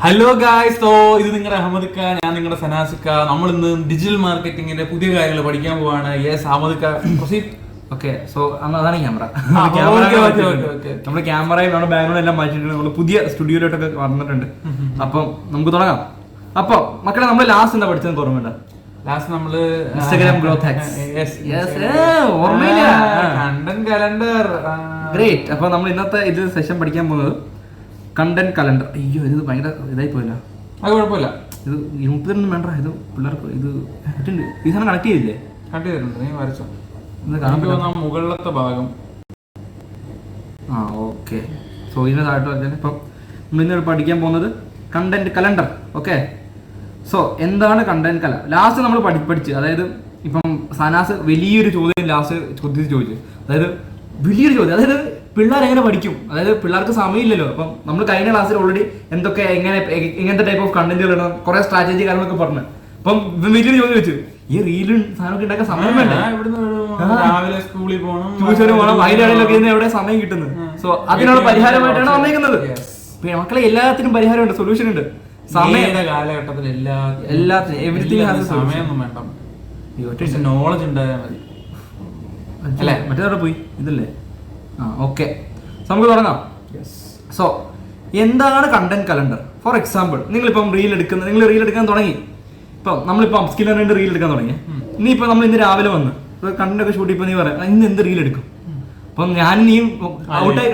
Hello guys, so ഇത് നിങ്ങളുടെ അഹമ്മദ് ഖാൻ, ഞാൻ നിങ്ങളുടെ സനാസിക്ക. നമ്മൾ ഇന്ന് ഡിജിറ്റൽ മാർക്കറ്റിംഗിന്റെ പുതിയ കാര്യങ്ങൾ പഠിക്കാൻ പോവാണ്. Yes Ahmed Khan, proceed. Okay, so അതാണ് ക്യാമറ. നമ്മുടെ ക്യാമറയും നമ്മുടെ ബാക്ക്ഗ്രൗണ്ട് എല്ലാം മാറ്റിയിട്ട് നമ്മൾ പുതിയ സ്റ്റുഡിയോയിലോട്ടൊക്കെ വന്നിട്ടുണ്ട്. അപ്പം നമുക്ക് തുടങ്ങാം. അപ്പൊ മക്കളെ, നമ്മൾ ലാസ്റ്റ് എന്താ പഠിച്ചത് ഓർമ്മയുണ്ട? ലാസ്റ്റ് നമ്മള് Instagram growth hacks. Content calendar. Great. അപ്പൊ നമ്മൾ ഇന്നത്തെ ഇത് സെഷൻ പഠിക്കാൻ പോകുന്നത് കണ്ടന്റ് കലണ്ടർ. അയ്യോ, ഇത് ഭയങ്കര ഇതായി പോയല്ലോ. അത് കുഴപ്പമില്ല, ഇത് 30 വേണ്ട. ഇത് പിള്ളേർക്ക് ഇത് ഈ സാധനം കണക്ട് ചെയ്തില്ലേ? കട്ട് ചെയ്തിട്ടുണ്ട്, നീ വരച്ചോ. മുകളിലത്തെ ഭാഗം. ആ ഓക്കെ. സോ ഇതിന് താഴോട്ട് വരച്ചാൽ ഇപ്പം നമ്മൾ ഇന്ന് പഠിക്കാൻ പോകുന്നത് കണ്ടന്റ് കലണ്ടർ. ഓക്കെ, സോ എന്താണ് കണ്ടന്റ് കല? ലാസ്റ്റ് നമ്മൾ പഠിച്ച്, അതായത് ഇപ്പം സനാസ് വലിയൊരു ചോദ്യം ലാസ്റ്റ് ചോദിച്ചു. അതായത് വലിയൊരു ചോദ്യം, അതായത് പിള്ളേർ എങ്ങനെ പഠിക്കും, അതായത് പിള്ളേർക്ക് സമയമില്ലല്ലോ. അപ്പം നമ്മൾ കഴിഞ്ഞ ക്ലാസ്സിൽ ഓൾറെഡി എന്തൊക്കെ എങ്ങനത്തെ ടൈപ്പ് ഓഫ് കണ്ടന്റുകൾ ഇടണം, കുറെ സ്ട്രാറ്റജി കാര്യങ്ങളൊക്കെ പറഞ്ഞു. അപ്പം വലിയൊരു ചോദ്യം വെച്ചു, ഈ റീലും സാധനമൊക്കെ ഉണ്ടാക്കാൻ സമയം വേണ്ട, രാവിലെ സ്കൂളിൽ പോകണം, ട്യൂഷന് പോകണം, അതിനിടയിലൊക്കെ എവിടെ സമയം കിട്ടുന്നത്. സോ അതിനുള്ള പരിഹാരമായിട്ടാണ് വന്നേക്കുന്നത്. മക്കളെ, എല്ലാത്തിനും പരിഹാരമുണ്ട്, സൊല്യൂഷൻ ഉണ്ട്. സമയയുടെ കാലഘട്ടത്തിൽ എല്ലാത്തിനും എവരിത്തിങ് സമയമൊന്നും വേണ്ട, നോളജ് ഉണ്ടായാൽ മതി അല്ലേ? മറ്റേതോടെ പോയി ഇതല്ലേ? ആ ഓക്കെ, നമുക്ക് തുടങ്ങാം. സോ എന്താണ് കണ്ടന്റ് കലണ്ടർ? ഫോർ എക്സാമ്പിൾ, നിങ്ങളിപ്പം റീൽ എടുക്കാൻ തുടങ്ങി. ഇപ്പം നമ്മളിപ്പോൾ അപ്സ്കിൽ റീൽ എടുക്കാൻ തുടങ്ങി. ഇനിയിപ്പോൾ നമ്മൾ ഇന്ന് രാവിലെ വന്ന് കണ്ടന്റ് ഒക്കെ ഷൂട്ട് ചെയ്യുമ്പോൾ നീ പറയാം ഇന്ന് എന്ത് റീൽ എടുക്കും? അപ്പം ഞാൻ നീയും ഔട്ടായി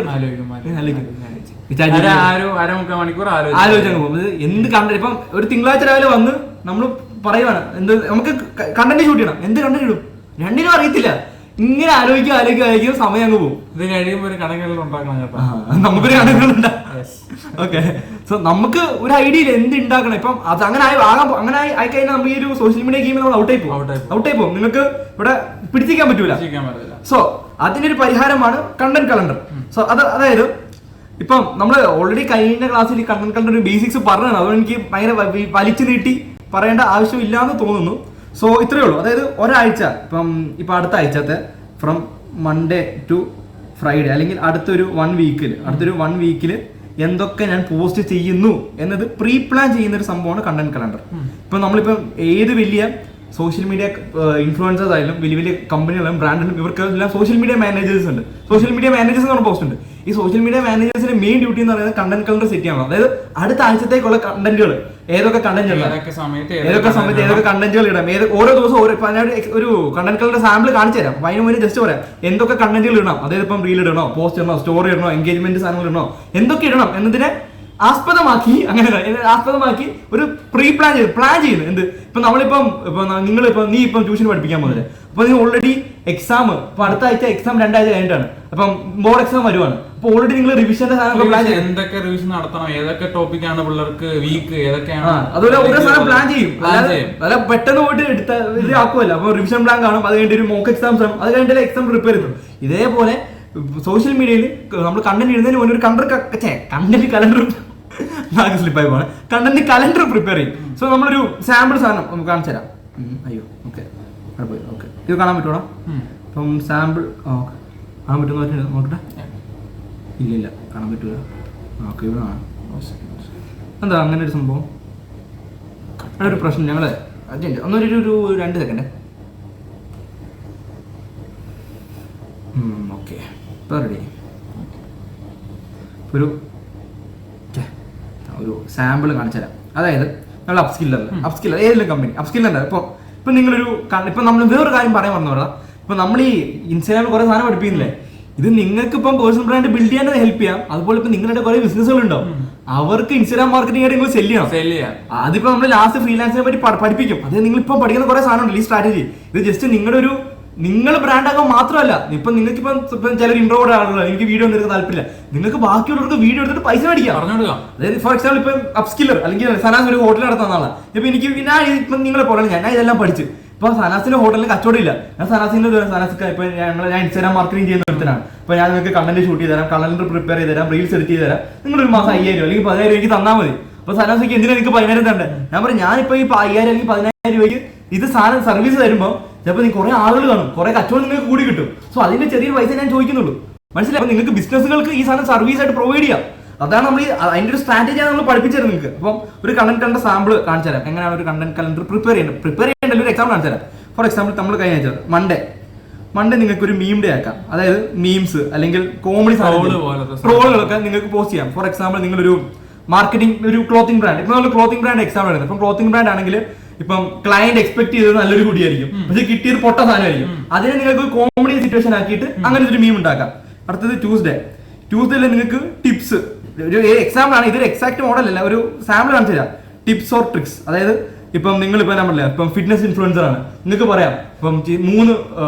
ആലോചിച്ചു പോകും. എന്ത് കണ്ടന്റ്? ഇപ്പം ഒരു തിങ്കളാഴ്ച രാവിലെ വന്ന് നമ്മൾ പറയുവാണ് എന്ത് നമുക്ക് കണ്ടന്റ് ഷൂട്ട് ചെയ്യണം, എന്ത് കണ്ടന്റ് ഇടും? രണ്ടിനും അറിയത്തില്ല. ഇങ്ങനെ ആലോചിക്കും, സമയം അങ്ങ് പോകും. ഇത് കഴിയുമ്പോൾ ഒരു കണക്കുകൾ ഉണ്ടാക്കണം കേട്ടോ, നമുക്കൊരു കണക്കുകളുണ്ടാ. ഓക്കെ, സോ നമുക്ക് ഒരു ഐഡിയ ഇല്ല എന്ത് ഉണ്ടാക്കണം. ഇപ്പം അത് അങ്ങനെ ആയിക്കഴിഞ്ഞാൽ നമ്മൾ ഈ ഒരു സോഷ്യൽ മീഡിയ ഗെയിമിൽ നമ്മൾ ഔട്ടായി പോകും. നിങ്ങൾക്ക് ഇവിടെ പിടിച്ചിരിക്കാൻ പറ്റൂല. സോ അതിനൊരു പരിഹാരമാണ് കണ്ടന്റ് കലണ്ടർ. സോ അതായത് ഇപ്പം നമ്മൾ ഓൾറെഡി കഴിഞ്ഞ ക്ലാസ്സിൽ കണ്ടന്റ് കലണ്ടർ ബേസിക്സ് പറഞ്ഞതാണ്. അതുകൊണ്ട് എനിക്ക് ഭയങ്കര വലിച്ചു നീട്ടി പറയേണ്ട ആവശ്യമില്ല എന്ന് തോന്നുന്നു. സോ ഇത്രയേ ഉള്ളൂ. അതായത് ഒരാഴ്ച, ഇപ്പം അടുത്ത ആഴ്ചത്തെ ഫ്രം മൺഡേ ടു ഫ്രൈഡേ, അല്ലെങ്കിൽ അടുത്തൊരു വൺ വീക്കിൽ എന്തൊക്കെ ഞാൻ പോസ്റ്റ് ചെയ്യുന്നു എന്നത് പ്രീ പ്ലാൻ ചെയ്യുന്ന ഒരു സംഭവമാണ് കണ്ടന്റ് കലണ്ടർ. ഇപ്പം നമ്മളിപ്പം ഏത് വലിയ സോഷ്യൽ മീഡിയ ഇൻഫ്ലുവൻസേഴ്സ് ആയാലും വലിയ കമ്പനികളും ബ്രാൻഡുകളും ഇവർക്ക് എല്ലാം സോഷ്യൽ മീഡിയ മാനേജേഴ്സ് ഉണ്ട്. സോഷ്യൽ മീഡിയ മാനേജേഴ്സ് എന്ന് പറഞ്ഞ പോസ്റ്റ് ഉണ്ട്. ഈ സോഷ്യൽ മീഡിയ മാനേജേഴ്സിന്റെ മെയിൻ ഡ്യൂട്ടി എന്ന് പറയുന്നത് കണ്ടന്റ് കലണ്ടർ സെറ്റ് ചെയ്യണം. അതായത് അടുത്ത ആഴ്ചത്തേക്കുള്ള കണ്ടന്റുകൾ, ഏതൊക്കെ കണ്ടന്റ് ഏതൊക്കെ സമയത്ത് ഏതൊക്കെ കണ്ടന്റുകൾ ഇടാം, ഓരോ ദിവസം ഒരു കണ്ടന്റ് കലണ്ടർ സാമ്പിൾ കാണിച്ചു തരാം. അതിന് മുന്നേ ജസ്റ്റ് പറയാം എന്തൊക്കെ കണ്ടന്റുകൾ ഇടണം. അതായത് ഇപ്പം റീൽ ഇടണോ, പോസ്റ്റ് ഇടണോ, സ്റ്റോറി ഇടണോ, എൻഗേജ്മെന്റ് സാധനങ്ങൾ ഇടണോ, എന്തൊക്കെ ഇടണം എന്നതിനെ ആസ്പദമാക്കി ഒരു പ്ലാൻ ചെയ്യുന്നു. എന്ത് ഇപ്പൊ നമ്മളിപ്പം നീ ഇപ്പം ട്യൂഷൻ പഠിപ്പിക്കാൻ പോകുന്നത്. അപ്പൊ നീ ഓൾറെഡി എക്സാം ഇപ്പൊ അടുത്ത ആഴ്ച എക്സാം 2 ആഴ്ച കഴിഞ്ഞിട്ടാണ്. അപ്പം ബോർഡ് എക്സാം വരുവാണ്. അപ്പൊ ഓൾറെഡി നിങ്ങൾ റിവിഷന്റെ സാധനം എന്തൊക്കെ റിവിഷൻ നടത്തണം, ഏതൊക്കെ ടോപ്പിക്കാണ് പിള്ളേർക്ക് വീക്ക്, ഏതൊക്കെയാണ് അതുപോലെ ഓരോ സാധനം പ്ലാൻ ചെയ്യും. അല്ല പെട്ടെന്ന് പോയിട്ട് ഇത് ആക്കുമല്ലോ. അപ്പൊ റിവിഷൻ പ്ലാൻ കാണും, അത് കഴിഞ്ഞിട്ട് ഒരു മോക്ക് എക്സാം, അത് കഴിഞ്ഞിട്ട് എക്സാം പ്രിപ്പയർ ചെയ്തു. ഇതേപോലെ സോഷ്യൽ മീഡിയയിൽ നമ്മൾ കണ്ടന്റ് ഇടുന്നതിന് മുന്നേ ഒരു കണ്ടന്റ് കലണ്ടർ സ്ലിപ്പായി പോകണം. കണ്ടന്റ് കലണ്ടർ പ്രിപ്പയർ ചെയ്യും. സോ നമ്മളൊരു സാമ്പിൾ സാധനം നമുക്ക് കാണിച്ചു തരാം. അയ്യോ ഓക്കെ, ഓക്കെ, ഇത് കാണാൻ പറ്റുമോ? അപ്പം സാമ്പിൾ കാണാൻ പറ്റുന്ന നോക്കട്ടെ. ഇല്ല, കാണാൻ പറ്റൂല. ഓക്കെ, ഇവിടെ കാണാം. എന്താ അങ്ങനെ ഒരു സംഭവം? ഒരു പ്രശ്നം ഞങ്ങള് ഒന്നൊരു 2 സെക്കൻഡ്. ഓക്കെ, ഇപ്പൊ റെഡി. ഒരു സാമ്പിൾ കാണിച്ചു തരാം. അതായത് നമ്മൾ അപ്സ്കില്ലർ ഏതെങ്കിലും കമ്പനി അപ്സ്കില്ലർ. ഇപ്പൊ നിങ്ങളൊരു ഇപ്പൊ നമ്മൾ വേറൊരു കാര്യം പറയാൻ പറഞ്ഞോടാ. ഇപ്പൊ നമ്മൾ ഈ ഇൻസ്റ്റാഗ്രാമിൽ കുറെ സാധനം പഠിപ്പിക്കുന്നില്ലേ, ഇത് നിങ്ങൾക്ക് ഇപ്പം പേഴ്സണൽ ബ്രാൻഡ് ബിൽഡ് ചെയ്യാൻ ഹെൽപ്പ് ചെയ്യാം. അതുപോലെ ഇപ്പൊ നിങ്ങളുടെ കുറെ ബിസിനസ്സുകൾ ഉണ്ടാവും, അവർക്ക് ഇൻസ്റ്റാഗ്രാം മാർക്കറ്റിംഗ് ആയിട്ട് നിങ്ങൾ സെല് ചെയ്യാം. അതിപ്പോ നമ്മൾ ലാസ്റ്റ് ഫ്രീലാൻസിനെ പറ്റി പഠിപ്പിക്കും. അത് നിങ്ങൾ ഇപ്പം പഠിക്കുന്ന കുറെ സാധനം ഉണ്ടല്ലോ ഈ സ്ട്രാറ്റജി. ഇത് ജസ്റ്റ് നിങ്ങൾ ബ്രാൻഡ് ആക്കാൻ മാത്രമല്ല. ഇപ്പൊ നിങ്ങൾക്ക് ഇപ്പം ചിലർ ഇൻട്രോവേർഡ് ആളുകൾ, എനിക്ക് വീഡിയോ എടുക്കാൻ താല്പര്യമില്ല, നിങ്ങൾക്ക് ബാക്കിയുള്ളവർക്ക് വീഡിയോ എടുത്തിട്ട് പൈസ മേടിക്കാം. അതായത് ഫോർ എക്സാമ്പിൾ ഇപ്പം അപ്സ്കില്ലർ അല്ലെങ്കിൽ സനാസ് ഒരു ഹോട്ടൽ നടത്തുന്ന ആളാണ്. ഇപ്പൊ ഇപ്പം നിങ്ങളെ പോലെ ഞാൻ ഇതെല്ലാം പഠിച്ച് ഇപ്പൊ സനാസിന്റെ ഹോട്ടലിൽ കച്ചവടം ഇല്ല. ഞാൻ സനാസിക്ക് ഇപ്പൊ ഞാൻ ഇൻസ്റ്റാഗ്രാം മാർക്കറ്റിംഗ് ചെയ്യുന്ന ഒരുത്തനാണ്. അപ്പൊ ഞാൻ നിങ്ങൾക്ക് കണ്ടന്റ് ഷൂട്ട് ചെയ്ത് തരാം, കലണ്ടർ പ്രിപ്പയർ ചെയ്ത് തരാം, റീൽസ് എഡിറ്റ് ചെയ്ത് തരാം. നിങ്ങൾ ഒരു മാസം 5000 അല്ലെങ്കിൽ 10000 രൂപയ്ക്ക് തന്നാൽ മതി. അപ്പൊ സനാസിക്ക് എന്തിനാ നിങ്ങൾക്ക് 10000 തരണ്ടേ? ഞാൻ പറയും ഞാനിപ്പോ ഈ 5000 അല്ലെങ്കിൽ 10000 രൂപയ്ക്ക് ഇത് സാധനം സർവീസ് തരുമ്പോൾ ചിലപ്പോൾ നീ കുറെ ആളുകൾ കാണും, കുറെ കച്ചവടം നിങ്ങൾക്ക് കൂടി കിട്ടും. സോ അതിന്റെ ചെറിയ പൈസ ഞാൻ ചോദിക്കുന്നുള്ളൂ. മനസ്സിലായി? നിങ്ങൾക്ക് ബിസിനസ്സുകൾക്ക് ഈ സാധനം സർവീസ് ആയിട്ട് പ്രൊവൈഡ് ചെയ്യാം. അതാണ് നമ്മൾ അതിന്റെ ഒരു സ്ട്രാറ്റജിയാണ് നമ്മൾ പഠിപ്പിച്ചത് നിങ്ങൾക്ക്. അപ്പം ഒരു കണ്ടന്റ് കലണ്ടർ സാമ്പിൾ കാണിച്ചു തരാം, എങ്ങനെയാണ് ഒരു കണ്ടന്റ് കലണ്ടർ പ്രിപ്പയർ ചെയ്യേണ്ടത് ഒരു എക്സാമ്പിൾ കാണിച്ചു തരാം. ഫോർ എക്സാമ്പിൾ നമ്മൾ കഴിഞ്ഞ ആഴ്ച മൺഡേ നിങ്ങൾക്ക് ഒരു മീം ഡേ ആക്കാം. അതായത് മീംസ് അല്ലെങ്കിൽ കോമഡി ട്രോളുകളൊക്കെ നിങ്ങൾക്ക് പോസ്റ്റ് ചെയ്യാം. ഫോർ എക്സാമ്പിൾ നിങ്ങളൊരു മാർക്കറ്റിംഗ് ഒരു ക്ലോത്തിങ് ബ്രാൻഡ്, ഇപ്പൊ നമ്മൾ ക്ലോത്തിങ് ബ്രാൻഡ് എക്സാമ്പിൾ എടുക്കുന്നത്. ഇപ്പം ക്ലോത്തിങ് ബ്രാൻഡ് ആണെങ്കിൽ ഇപ്പം ക്ലയന്റ് എക്സ്പെക്ട് ചെയ്തത് നല്ലൊരു കൂടിയായിരിക്കും, പക്ഷെ കിട്ടിയത് പൊട്ട സാധനമായിരിക്കും. അതിനെ നിങ്ങൾക്ക് കോമഡി സിറ്റുവേഷൻ ആക്കിയിട്ട് അങ്ങനെ ഒരു മീം ഉണ്ടാക്കാം. അടുത്തത് ട്യൂസ്ഡേയിൽ നിങ്ങൾക്ക് ടിപ്സ്, ഒരു എക്സാമ്പിൾ ആണ്, ഇതൊരു എക്സാക്ട് മോഡൽ അല്ല, ഒരു സാമ്പിൾ കാണിച്ചു തരാം. ടിപ്സ് ഓർ ട്രിക്സ്, അതായത് ഇപ്പം നിങ്ങൾ ഇപ്പൊ നമ്മളെ ഇപ്പം ഫിറ്റ്നസ് ഇൻഫ്ലുവൻസർ ആണ്, നിങ്ങൾക്ക് പറയാം ഇപ്പം 3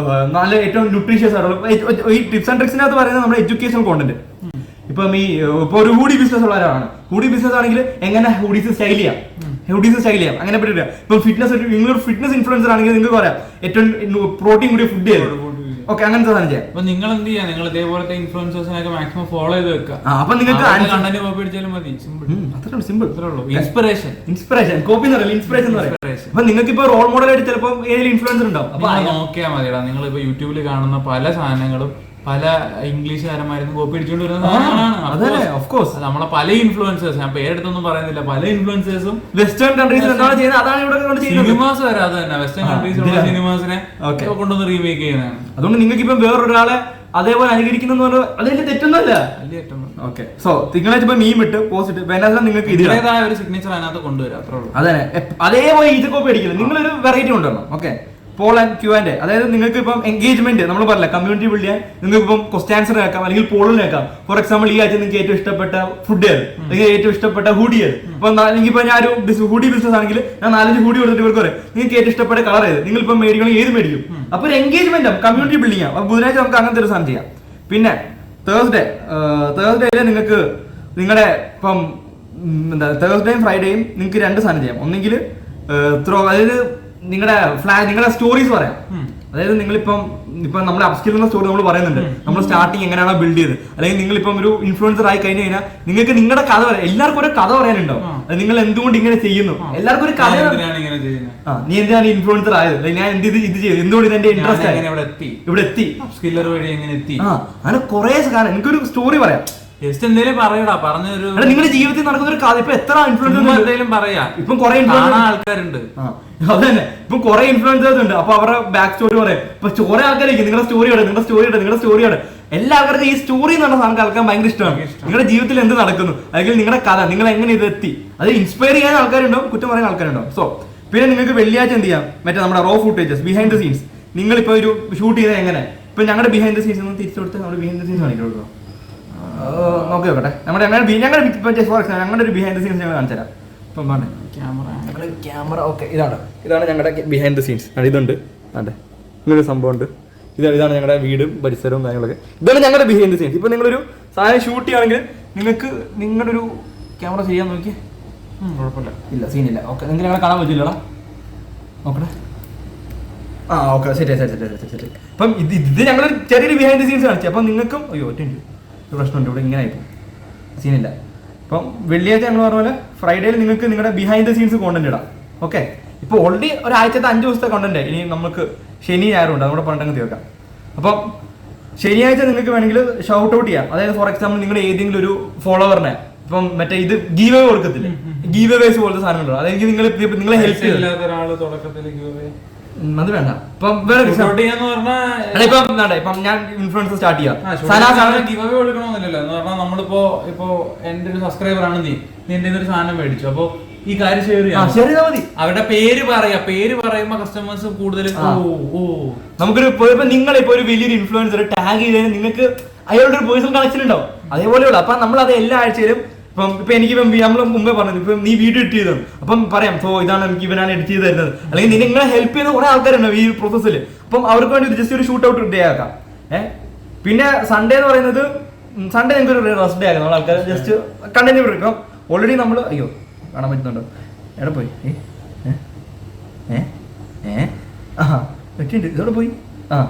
നല്ല ഏറ്റവും ന്യൂട്രീഷ്യസ് ആയിട്ടുള്ള ഈ ടിപ്സ് ആൻഡ് ട്രിക്സിനകത്ത് പറയുന്നത് നമ്മുടെ എഡ്യൂക്കേഷണൽ കോണ്ടന്റ്. ഇപ്പം ഇപ്പൊ ഒരു ഹൂഡി ബിസിനസ് ഉള്ള ഒരാളാണ്, ഹൂഡി ബിസിനസ് ആണെങ്കിൽ എങ്ങനെ ഹൂഡീസ് സ്റ്റൈൽ ചെയ്യാം അങ്ങനെ പറ്റില്ല. ഇപ്പൊ നിങ്ങളൊരു ഫിറ്റ്നസ് ഇൻഫ്ലുവൻസർ ആണെങ്കിൽ നിങ്ങൾക്ക് പറയാം ഏറ്റവും പ്രോട്ടീൻ കൂടിയ ഫുഡ് ചെയ്യും. ഓക്കെ, അങ്ങനത്തെ സാധനം ചെയ്യാം. അപ്പൊ നിങ്ങൾ എന്ത് ചെയ്യാം, നിങ്ങൾ ഇതേപോലത്തെ ഇൻഫ്ലുവൻസേഴ്സിനൊക്കെ മാക്സിമം ഫോളോ ചെയ്ത് വെക്കുക. അപ്പൊ നിങ്ങൾക്ക് കണ്ടന്റ് കോപ്പി അടിച്ചാലും മതി. സിമ്പിൾ. ഇൻസ്പിറേഷൻ കോപ്പി എന്ന് പറയില്ല, ഇൻസ്പിറേഷൻ എന്ന് പറയും. അപ്പൊ നിങ്ങൾക്ക് ഇപ്പൊ റോൾ മോഡൽ ആയിട്ട് ചിലപ്പോൾ ഏതെങ്കിലും ഇൻഫ്ലുവൻസർ ഉണ്ടാവും. അപ്പൊ നോക്കിയാൽ മതിടാ, നിങ്ങൾ ഇപ്പൊ യൂട്യൂബിൽ കാണുന്ന പല സാധനങ്ങളും പല ഇംഗ്ലീഷുകാരന്മാരും കോപ്പി അടിച്ചുകൊണ്ട് വരുന്ന സാധനങ്ങളാണ്. നമ്മളെ പല ഇൻഫ്ലുവൻസേഴ്സ്, ഞാൻ പേരെടുത്തൊന്നും പറയുന്നില്ല, പല ഇൻഫ്ലുവൻസേഴ്സും വെസ്റ്റേൺ കൺട്രീസിൽ എന്താണ് ചെയ്യുന്നത് അതാണ് ഇവിടെ സിനിമാസ് വരെ അത് തന്നെ വെസ്റ്റേൺ കൺട്രീസിലുള്ള സിനിമാസിനെ കൊണ്ടുവന്ന് റീമേക്ക് ചെയ്യുന്നതാണ്. അതുകൊണ്ട് നിങ്ങൾക്ക് ഇപ്പം വേറൊരാളെ അതേപോലെ അനുകരിക്കുന്നു പറഞ്ഞാൽ അതിൽ തെറ്റൊന്നുമല്ല. ഓക്കെ, സോ തിങ്കളാഴ്ച ഇപ്പൊ മീം ഇട്ട് പോസ്റ്റ് ഇട്ട് വേണമെങ്കിൽ നിങ്ങൾക്ക് ഇതിലേതായ ഒരു സിഗ്നേച്ചർ അതിനകത്ത് കൊണ്ടുവരാം, അത്രേ ഉള്ളൂ. അതെ, അതേപോലെ ഇത് കോപ്പി അടിക്കില്ല, നിങ്ങളൊരു വെറൈറ്റി കൊണ്ടുവരണം. Okay, poll and Q and അതായത് നിങ്ങൾക്ക് ഇപ്പം എൻഗേജ്മെന്റ് നമ്മൾ പറഞ്ഞില്ല, കമ്മ്യൂണിറ്റി ബിൽഡ് ചെയ്യാൻ നിങ്ങൾക്ക് ഇപ്പം ക്വസ്റ്റ്യൻ ആൻസർ ആക്കാം അല്ലെങ്കിൽ പോളിന് ആക്കാം. ഫോർ എക്സാമ്പിൾ ഈ ആഴ്ച നിങ്ങൾക്ക് ഏറ്റവും ഇഷ്ടപ്പെട്ട ഫുഡ് ഏത്, അല്ലെങ്കിൽ ഏറ്റവും ഇഷ്ടപ്പെട്ട ഹൂഡി ഏത്. ഇപ്പൊ എനിക്കിപ്പോ ഞാൻ ഒരു ഹൂഡി ബിസിനസ് ആണെങ്കിൽ ഞാൻ 4-5 ഹൂഡി കൊടുത്തിട്ട് ഇവർക്ക് പറയും നിങ്ങൾക്ക് ഏറ്റവും ഇഷ്ടപ്പെട്ട കളർ ഏത്, നിങ്ങൾ ഇപ്പം മേടിക്കണം ഏത് മേടിക്കും. അപ്പൊ ഒരു എൻഗേജ്മെന്റ് ആവും, കമ്മ്യൂണിറ്റി ബിൽഡിംഗ് ആവും. ബുധനാഴ്ച നമുക്ക് അങ്ങനത്തെ ഒരു സാധനം ചെയ്യാം. പിന്നെ തേഴ്സ്ഡേയില് നിങ്ങൾക്ക് നിങ്ങളുടെ ഇപ്പം എന്താ തേഴ്സ്ഡേയും ഫ്രൈഡേയും നിങ്ങൾക്ക് 2 സാധനം ചെയ്യാം. ഒന്നെങ്കിൽ അതായത് നിങ്ങളുടെ സ്റ്റോറീസ് പറയാം. അതായത് നിങ്ങളിപ്പം നമ്മുടെ അപ്സ്കിൽ എന്ന സ്റ്റോറി നമ്മൾ പറയുന്നുണ്ട്, നമ്മൾ സ്റ്റാർട്ടിങ് എങ്ങനെയാണോ ബിൽഡ് ചെയ്ത്, അല്ലെങ്കിൽ നിങ്ങളിപ്പം ഒരു ഇൻഫ്ലുവൻസർ ആയി കഴിഞ്ഞു കഴിഞ്ഞാൽ നിങ്ങൾക്ക് നിങ്ങളുടെ കഥ പറയാം. എല്ലാവർക്കും ഒരു കഥ പറയാനുണ്ടാവും, അത് നിങ്ങൾ എന്തുകൊണ്ട് ഇങ്ങനെ ചെയ്യുന്നു, എല്ലാവർക്കും ഒരു കഥ. നീ എന്തിനാണ് ഇൻഫ്ലുവൻസർ ആയത്, ഞാൻ ഇത് ചെയ്തു, എന്തുകൊണ്ട് ഇതെന്റെ ഇൻട്രസ്റ്റ് ആയി ഇവിടെ എത്തി, അങ്ങനെ കുറെ കാരണം എനിക്കൊരു സ്റ്റോറി പറയാം. നിങ്ങളുടെ ജീവിതത്തിൽ നടക്കുന്ന ഒരു കഥ. ഇപ്പൊ എത്ര ഇൻഫ്ലുവൻസർ പറയാ, ഇപ്പം കുറെ ആൾക്കാരുണ്ട്, അത് തന്നെ ഇപ്പൊ കുറെ ഇൻഫ്ലുവൻസേഴ്സ് ഉണ്ട്. അപ്പൊ അവരുടെ ബാക്ക് സ്റ്റോറി പറയാം. ഇപ്പൊ കുറെ ആൾക്കാരായിരിക്കും നിങ്ങളുടെ സ്റ്റോറിയാണ്. എല്ലാ ആൾക്കാർക്കും ഈ സ്റ്റോറി എന്ന് പറഞ്ഞ സാധനം കേൾക്കാൻ ഭയങ്കര ഇഷ്ടമാണ്. നിങ്ങളുടെ ജീവിതത്തിൽ എന്ത് നടക്കുന്നു, അല്ലെങ്കിൽ നിങ്ങളുടെ കഥ, നിങ്ങൾ എങ്ങനെ ഇത് എത്തി, അത് ഇൻസ്പയർ ചെയ്യാൻ ആൾക്കാരുണ്ടാവും, കുറ്റം പറയാൻ ആൾക്കാരുണ്ടാവും. സോ പിന്നെ നിങ്ങൾക്ക് വെള്ളിയാഴ്ച എന്ത് ചെയ്യാം, മറ്റേ നമ്മുടെ raw footages, behind the scenes. നിങ്ങളിപ്പോ ഒരു ഷൂട്ട് ചെയ്തത് എങ്ങനെ, ഇപ്പൊ ഞങ്ങളുടെ ബിഹൈൻഡ് ദ സീൻസ് ഒന്ന് തിരിച്ചു കൊടുത്ത് നമ്മുടെ ബിഹൈൻഡ് ദ സീൻസ് കാണിക്കോ, നോക്കി നോക്കട്ടെ. ഞങ്ങളുടെ ഒരു ബിഹൈൻഡ് ദ സീൻസ് ഞങ്ങൾ കാണിച്ചു തരാം. ഇപ്പം ക്യാമറ ഓക്കെ, ഇതാണ് ഞങ്ങളുടെ ബിഹൈൻഡ് ദ സീൻസ്. ഇതുണ്ട്, അതെ ഇങ്ങനൊരു സംഭവം ഉണ്ട്. ഇതാണ് ഞങ്ങളുടെ വീടും പരിസരവും കാര്യങ്ങളൊക്കെ. ഇതാണ് ഞങ്ങളുടെ ബിഹൈൻഡ് ദ സീൻസ്. ഇപ്പൊ നിങ്ങളൊരു സാധനം ഷൂട്ട് ചെയ്യുകയാണെങ്കിൽ നിങ്ങൾക്ക് നിങ്ങളുടെ ഒരു ക്യാമറ ചെയ്യാൻ നോക്കി കുഴപ്പമില്ല, ഇല്ല സീനില്ല. ഓക്കെ, നിങ്ങൾക്ക് ഞങ്ങളെ കാണാൻ പറ്റില്ലടാ, നോക്കട്ടെ. ഓക്കെ, ശരി. അപ്പം ഇത് ഞങ്ങളൊരു ചെറിയൊരു ബിഹൈൻഡ് ദ സീൻസ് കാണിച്ചു. അപ്പം നിങ്ങൾക്കും അയ്യോ ഒറ്റ പ്രശ്നമുണ്ട്, ഇവിടെ ഇങ്ങനെ ആയിപ്പോ സീനില്ല. അപ്പം വെള്ളിയാഴ്ച ഞങ്ങൾ പറഞ്ഞ പോലെ ഫ്രൈഡേയിൽ നിങ്ങൾക്ക് നിങ്ങളുടെ ബിഹൈൻഡ് ദ സീൻസ് കോണ്ടന്റ് ഇടാം. ഓക്കെ, ഇപ്പോൾ ഓൾറെഡി ഒരാഴ്ചത്തെ 5 ദിവസത്തെ കോണ്ടന്റ്. ഇനി നമുക്ക് ശനി ഞായറും ഉണ്ട്, നമ്മുടെ പണ്ടങ്ങ് തീർക്കാം. അപ്പം ശനിയാഴ്ച നിങ്ങൾക്ക് വേണമെങ്കിൽ ഷൗട്ട് ഔട്ട് ചെയ്യാം. അതായത് ഫോർ എക്സാമ്പിൾ നിങ്ങളുടെ ഏതെങ്കിലും ഒരു ഫോളോവറിനെ ഇപ്പം മറ്റേ ഇത് ഗീവ് അവേ കൊടുക്കത്തില്ല, ഗീവ് അവേസ് പോലത്തെ സാധനങ്ങളുണ്ടോ, അതെങ്കിൽ നിങ്ങളെ ഹെൽപ്പ് ചെയ്യും. അത് വേണ്ട. ഇപ്പം വേറെ ഇപ്പം ഞാൻ ഇൻഫ്ലുവൻസ് സ്റ്റാർട്ട് ചെയ്യാം. നമ്മളിപ്പോ എന്റെ ഒരു സബ്സ്ക്രൈബർ ആണ് നീ എന്റെ ഒരു സാധനം മേടിച്ചു, അപ്പൊ ഈ കാര്യം ഷെയർ ചെയ്യാം മതി. അവരുടെ പേര് പറയുമ്പോ കസ്റ്റമേഴ്സ് കൂടുതൽ നമുക്കൊരു നിങ്ങളിപ്പോ ഒരു വലിയൊരു ഇൻഫ്ലുവൻസർ ടാഗ് ചെയ്തതിന് നിങ്ങൾക്ക് അയാളുടെ ഒരു പേഴ്സണൽ കണക്ഷൻ ഉണ്ടാവും. അതേപോലെയുള്ള അപ്പം നമ്മൾ അത് എല്ലാ ആഴ്ചയിലും ഇപ്പൊ എനിക്ക് നമ്മൾ മുമ്പേ പറഞ്ഞത് ഇപ്പൊ നീ വീഡിയോ എഡിറ്റ് ചെയ്തു, അപ്പം പറയാം സോ ഇതാണ് എനിക്ക് ഇവനാണ് എഡിറ്റ് ചെയ്ത് തരുന്നത്, അല്ലെങ്കിൽ നിങ്ങളെ ഹെൽപ്പ് ചെയ്യുന്ന കുറെ ആൾക്കാരുണ്ടാവും ഈ പ്രോസസ്സിൽ. അപ്പം അവർക്ക് വേണ്ടി ജസ്റ്റ് ഒരു ഷൂട്ട് ഔട്ട് ഡേ ആക്കാം. പിന്നെ സൺഡേ എന്ന് പറയുന്നത് സൺഡേ നിങ്ങൾക്ക് ഒരു റെസ്റ്റ് ഡേ ആക്കാം. നമ്മൾ ആൾക്കാർ ജസ്റ്റ് കണ്ടന്റ് ഇപ്പം ഓൾറെഡി നമ്മൾ അയ്യോ കാണാൻ പറ്റുന്നുണ്ടോ, എവിടെ പോയി പറ്റിണ്ട് ഇതോടെ പോയി.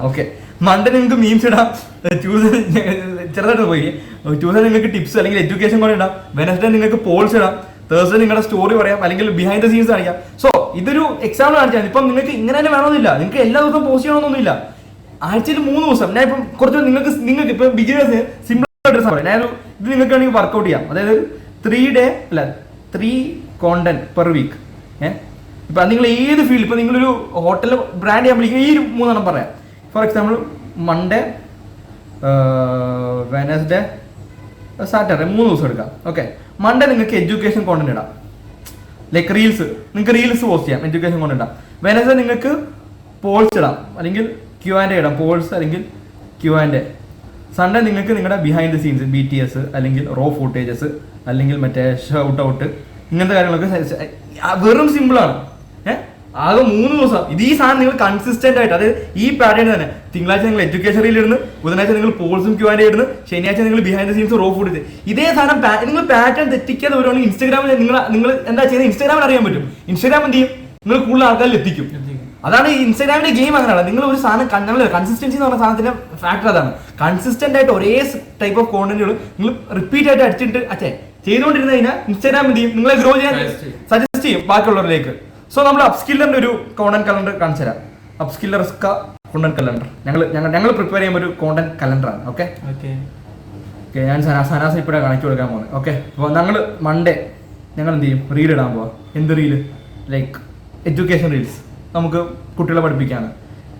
ഓക്കെ, മൺഡേ നിങ്ങൾക്ക് മീംസ് ഇടാം, ട്യൂസ്ഡേ ചെറുതായിട്ട് പോയി, ട്യൂസ്ഡേ നിങ്ങൾക്ക് ടിപ്സ് അല്ലെങ്കിൽ എഡ്യൂക്കേഷൻ കൂടെ ഇടാം, വെനസ്ഡേ നിങ്ങൾക്ക് പോൾസ് ഇടാം, തേഴ്സ്ഡേ നിങ്ങളുടെ സ്റ്റോറി പറയാം, അല്ലെങ്കിൽ ബിഹൈൻഡ് ദ സീൻസ് കാണിക്കാം. സോ ഇതൊരു എക്സാമ്പിൾ കാണിച്ചാൽ ഇപ്പം നിങ്ങൾക്ക് ഇങ്ങനെ തന്നെ വേണമെന്നില്ല, നിങ്ങൾക്ക് എല്ലാ ദിവസവും പോസ്റ്റ് ചെയ്യണമെന്നൊന്നുമില്ല. ആഴ്ചയിൽ 3 ദിവസം ഞാൻ ഇപ്പം കുറച്ച് നിങ്ങൾക്ക് ഇപ്പം ബിഗിനേഴ്സ് സിമ്പിൾ ഇത് നിങ്ങൾക്ക് വേണമെങ്കിൽ വർക്ക്ഔട്ട് ചെയ്യാം. അതായത് 3 കോണ്ടന്റ് പെർ വീക്ക്. ഇപ്പൊ നിങ്ങൾ ഏത് ഫീൽഡ്, ഇപ്പൊ നിങ്ങളൊരു ഹോട്ടൽ ബ്രാൻഡ് ചെയ്യാൻ വിളിക്കുക, ഈ 3 പറയാം. For example Monday, Wednesday, Saturday, 3 ദിവസം എടുക്കാം. ഓക്കെ, മൺഡേ നിങ്ങൾക്ക് എഡ്യൂക്കേഷൻ കോണ്ടന്റ് ഇടാം, ലൈക്ക് നിങ്ങൾക്ക് റീൽസ് പോസ്റ്റ് ചെയ്യാം, എഡ്യൂക്കേഷൻ കോണ്ടന്റ് ഇടാം. വെനസ്ഡേ നിങ്ങൾക്ക് പോൾസ് ഇടാം, അല്ലെങ്കിൽ Q&A ഇടാം, പോൾസ് അല്ലെങ്കിൽ Q&A. സൺഡേ നിങ്ങൾക്ക് നിങ്ങളുടെ ബിഹൈൻഡ് ദ സീൻസ്, BTS അല്ലെങ്കിൽ റോ ഫൂട്ടേജസ് അല്ലെങ്കിൽ മറ്റേ ഷൗട്ട് ഔട്ട്, ഇങ്ങനത്തെ കാര്യങ്ങളൊക്കെ വെറും സിമ്പിളാണ്. ആകെ 3 ദിവസം. ഇത് ഈ സാധനം നിങ്ങൾ കൺസിസ്റ്റന്റ് ആയിട്ട്, അതായത് ഈ പാറ്റേൺ തന്നെ, തിങ്കളാഴ്ച നിങ്ങൾ എഡ്യൂക്കേഷൻ റീൽ ഇടുന്നു, ബുധനാഴ്ച നിങ്ങൾ പോൾസും Q&A ഇടുന്നു, ശനിയാഴ്ച നിങ്ങൾ behind the scenes raw food. ഇതേ സാധനം നിങ്ങൾ പാറ്റേൺ തെറ്റിക്കാതെ വരുവാണെങ്കിൽ ഇൻസ്റ്റാഗ്രാമിൽ നിങ്ങൾ എന്താ ചെയ്യുന്നത്, ഇൻസ്റ്റാഗ്രാമിൽ അറിയാൻ പറ്റും. ഇൻസ്റ്റാഗ്രാം എന്ത് ചെയ്യും, നിങ്ങൾ കൂടുതൽ ആൾക്കാരിൽ എത്തിക്കും. അതാണ് ഈ ഇൻസ്റ്റാഗ്രാമിന്റെ ഗെയിം. അങ്ങനെയാണ് നിങ്ങൾ ഒരു സാധനം കൺസിസ്റ്റൻസി എന്ന് പറഞ്ഞ സാധനത്തിന്റെ ഫാക്ടർ അതാണ്. കൺസിസ്റ്റന്റ് ആയിട്ട് ഒരേ ടൈപ്പ് ഓഫ് കോണ്ടന്റുകൾ നിങ്ങൾ റിപ്പീറ്റ് ആയിട്ട് അടിച്ചിട്ട് ചെയ്തുകൊണ്ടിരുന്ന കഴിഞ്ഞാൽ ഇൻസ്റ്റാഗ്രാം എന്ത് ചെയ്യും, നിങ്ങളെ ഗ്രോ ചെയ്യാൻ സജസ്റ്റ് ചെയ്യും ബാക്കിയുള്ളവരിലേക്ക്. സോ നമ്മൾ അപ്സ്കില്ലറിന്റെ ഒരു കോണ്ടന്റ് കലണ്ടർ കാണിച്ചു തരാം. അപ്സ്കില്ലർസ്ക കോണ്ടന്റ് കലണ്ടർ ഞങ്ങൾ പ്രിപ്പയർ ചെയ്യുമ്പോൾ ഒരു കോണ്ടന്റ് കലണ്ടറാണ്. ഓക്കെ, ഞാൻ സനാസ് ഇപ്പോഴാണ് കാണിച്ചു കൊടുക്കാൻ പോകുന്നത്. ഓക്കെ, അപ്പോൾ ഞങ്ങൾ മൺഡേ ഞങ്ങൾ എന്ത് ചെയ്യും, റീൽ ഇടാൻ പോവാം. എന്ത് റീല്, ലൈക്ക് എഡ്യൂക്കേഷൻ റീൽസ്, നമുക്ക് കുട്ടികളെ പഠിപ്പിക്കാണ്.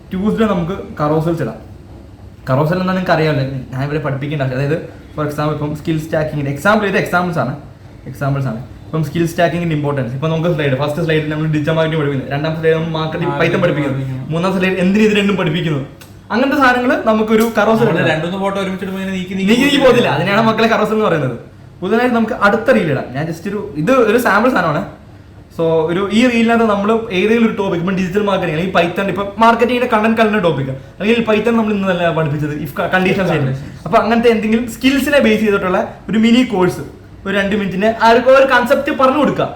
ട്യൂസ്ഡേ നമുക്ക് കറോസൽസ് ഇടാം. കറോസൽ എന്താ നിങ്ങൾക്ക് അറിയാമല്ലോ, ഞാൻ ഇവരെ പഠിപ്പിക്കേണ്ട. അതായത് ഫോർ എക്സാമ്പിൾ ഇപ്പം സ്കിൽ സ്റ്റാക്കിങ്ങിൻ്റെ എക്സാമ്പിൾസ് ആണ്. ഇപ്പം സ്കിൽ സ്റ്റാക്കിങ്ങിന്റെ ഇമ്പോർട്ടൻസ്. ഇപ്പം നമുക്ക് ഫസ്റ്റ് സ്ലൈഡിൽ നമ്മൾ ഡിജിറ്റൽ മാർക്കറ്റിംഗ് പഠിക്കുന്നത്, രണ്ടാമത്തെ സ്ലൈഡ് നമ്മൾ മാർക്കറ്റിംഗ് പൈത്തൺ പഠിപ്പിക്കുന്നു, മൂന്നാമത്തെ സ്ലൈഡ് എന്തിനും ഇത് രണ്ടും പഠിപ്പിക്കുന്നു. അങ്ങനത്തെ സാധനങ്ങൾ നമുക്കൊരു കറോസൽ ഫോട്ടോ ഒരുമിച്ചിട്ട് നീക്കി പോകത്തില്ല. അതിനാണ് മക്കളെ കറോസൽ എന്ന് പറയുന്നത്. പുതുതായിട്ട് നമുക്ക് അടുത്ത റീൽ ഇടാം. ഞാൻ ജസ്റ്റ് ഒരു സാമ്പിൾ സാധനമാണ്. സോ ഈ റീലിനകത്ത് നമ്മൾ ഏതെങ്കിലും ഒരു ടോപ്പിക്, ഇപ്പം ഡിജിറ്റൽ മാർക്കറ്റിംഗ് അല്ലെങ്കിൽ പൈത്തൺ, ഇപ്പം മാർക്കറ്റിംഗിന്റെ കണ്ടന്റ് കലണ്ടർ ടോപ്പിക് അല്ലെങ്കിൽ പൈത്തൺ നമ്മൾ ഇന്നല്ല പഠിപ്പിച്ചത്, ഇഫ് കണ്ടീഷൻസ് ആയിരുന്നു. അപ്പൊ അങ്ങനത്തെ എന്തെങ്കിലും സ്കിൽസിനെ ബേസ് ചെയ്തിട്ടുള്ള ഒരു മിനി കോഴ്സ്, ഒരു 2 മിനിറ്റിന് ആർക്കും ഒരു കൺസെപ്റ്റ് പറഞ്ഞു കൊടുക്കുക.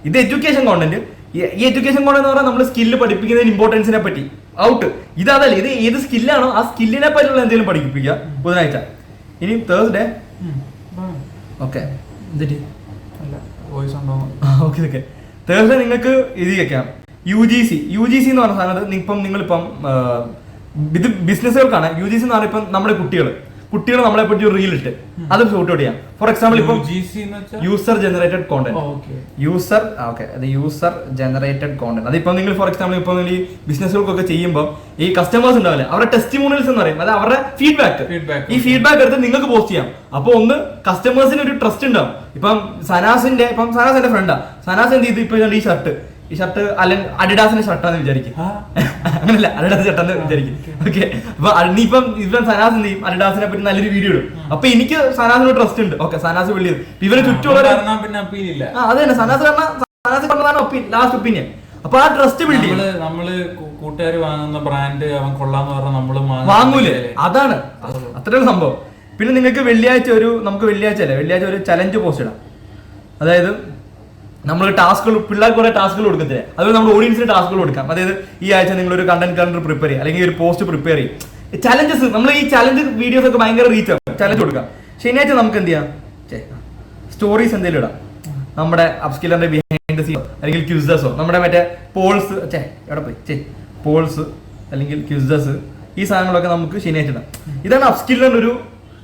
ഇത് എഡ്യൂക്കേഷൻ കോണ്ടന്റ്. ഈ എഡ്യൂക്കേഷൻ കോണ്ടന്റ് എന്ന് പറഞ്ഞാൽ നമ്മൾ സ്കില്ല് പഠിപ്പിക്കുന്നതിന് ഇമ്പോർട്ടൻസിനെ പറ്റി ഔട്ട്. ഇതല്ല, ഇത് ഏത് സ്കില്ലാണോ ആ സ്കില്ലിനെ പറ്റിയുള്ള എന്തെങ്കിലും പഠിപ്പിക്കുക ബുധനാഴ്ച. ഇനി തേഴ്സ്ഡേ ഓക്കെ ഓക്കെ തേഴ്സ്ഡേ നിങ്ങൾക്ക് ഇത് വെക്കാം. UGC എന്ന് പറഞ്ഞ സാധനം ഇപ്പം നിങ്ങളിപ്പം ഇത് ബിസിനസ്സുകൾക്കാണ്. UGC എന്ന് പറഞ്ഞാൽ ഇപ്പം നമ്മുടെ കുട്ടികൾ നമ്മളെ പറ്റി ഒരു റീൽ ഇട്ട് അത് ഷൂട്ട് ഔട്ട് ചെയ്യാം. ഫോർ എക്സാമ്പിൾ ഇപ്പം user generated content. User generated content അതിപ്പം നിങ്ങൾ ഫോർ എക്സാമ്പിൾ ഇപ്പം ഈ ബിസിനസ്സുകൾക്കൊക്കെ ചെയ്യുമ്പോൾ ഈ കസ്റ്റമേഴ്സ് ഉണ്ടാവില്ല, അവരുടെ ടെസ്റ്റിമോണിയൽസ് എന്ന് പറയും, അത് അവരുടെ ഫീഡ്ബാക്ക്. ഈ ഫീഡ്ബാക്ക് എടുത്ത് നിങ്ങൾക്ക് പോസ്റ്റ് ചെയ്യാം. അപ്പൊ ഒന്ന് കസ്റ്റമേഴ്സിന് ഒരു ട്രസ്റ്റ് ഉണ്ടാവും. ഇപ്പം സനാസിന്റെ ഫ്രണ്ടാ, സനാസ് എന്ത് ചെയ്തു, ഇപ്പൊ ഈ ഷർട്ട് അല്ലെങ്കിൽ അഡിഡാസിന്റെ ഷർട്ടാന്ന് വിചാരിക്കും. അങ്ങനല്ല, അഡിഡാസ് ഷർട്ടാന്ന് വിചാരിക്കും. ഓക്കെ, അപ്പൊ ഇപ്പം സനാസ് എന്ത് ചെയ്യും, അഡിഡാസിനെ പറ്റി നല്ലൊരു വീഡിയോ ഇടും. അപ്പൊ എനിക്ക് സനാസിന് ട്രസ്റ്റ് ഉണ്ട്. ഓക്കെ, സനാസ് വെളിയത് ഇവര് ചുറ്റുമുള്ള അത് തന്നെ സനാസ് പറഞ്ഞതാണ് ലാസ്റ്റ് ഒപ്പീനിയൻ. അപ്പൊ ആ ട്രസ്റ്റ് ബിൽഡ് ചെയ്യും. നമ്മള് കൂട്ടുകാർ വാങ്ങുന്ന ബ്രാൻഡ് അവൻ കൊള്ളാന്ന് പറഞ്ഞാൽ നമ്മള് വാങ്ങൂലേ, അതാണ് അത്രയുള്ള സംഭവം. പിന്നെ നിങ്ങൾക്ക് വെള്ളിയാഴ്ച ഒരു ചലഞ്ച് പോസ്റ്റ് ഇടാം. അതായത് നമ്മൾ പിള്ളേർക്ക് കുറെ ടാസ്കുകൾ കൊടുക്കത്തില്ലേ, അതുപോലെ നമ്മൾ ഓഡിയൻസിന് ടാസ്കുകൾ കൊടുക്കാം. അതായത് ഈ ആഴ്ച നിങ്ങൾ ഒരു കണ്ടന്റ് കലണ്ടർ പ്രിപ്പയർ ചെയ്യുക, അല്ലെങ്കിൽ ഒരു പോസ്റ്റ് പ്രിപ്പയർ ചെയ്യും. ചലഞ്ചസ്, നമ്മൾ ഈ ചലഞ്ച് വീഡിയോസ് ഒക്കെ ഭയങ്കര റീച്ച് ആവും. ചലഞ്ച് കൊടുക്കാം. ശനിയാഴ്ച നമുക്ക് എന്ത് ചെയ്യാം, സ്റ്റോറീസ് എന്തെങ്കിലും ഇടാം. നമ്മുടെ അപ്സ്കില്ലറിന്റെ ബിഹൈൻഡ് ദ സീൻ അല്ലെങ്കിൽ ക്വിസസോ, നമ്മുടെ മറ്റേ പോൾസ് പോൾസ് അല്ലെങ്കിൽ ക്വിസസ്, ഈ സാധനങ്ങളൊക്കെ നമുക്ക് ശനിയാഴ്ച ഇടാം. ഇതാണ് അപ്സ്കില്ലറിന്റെ ഒരു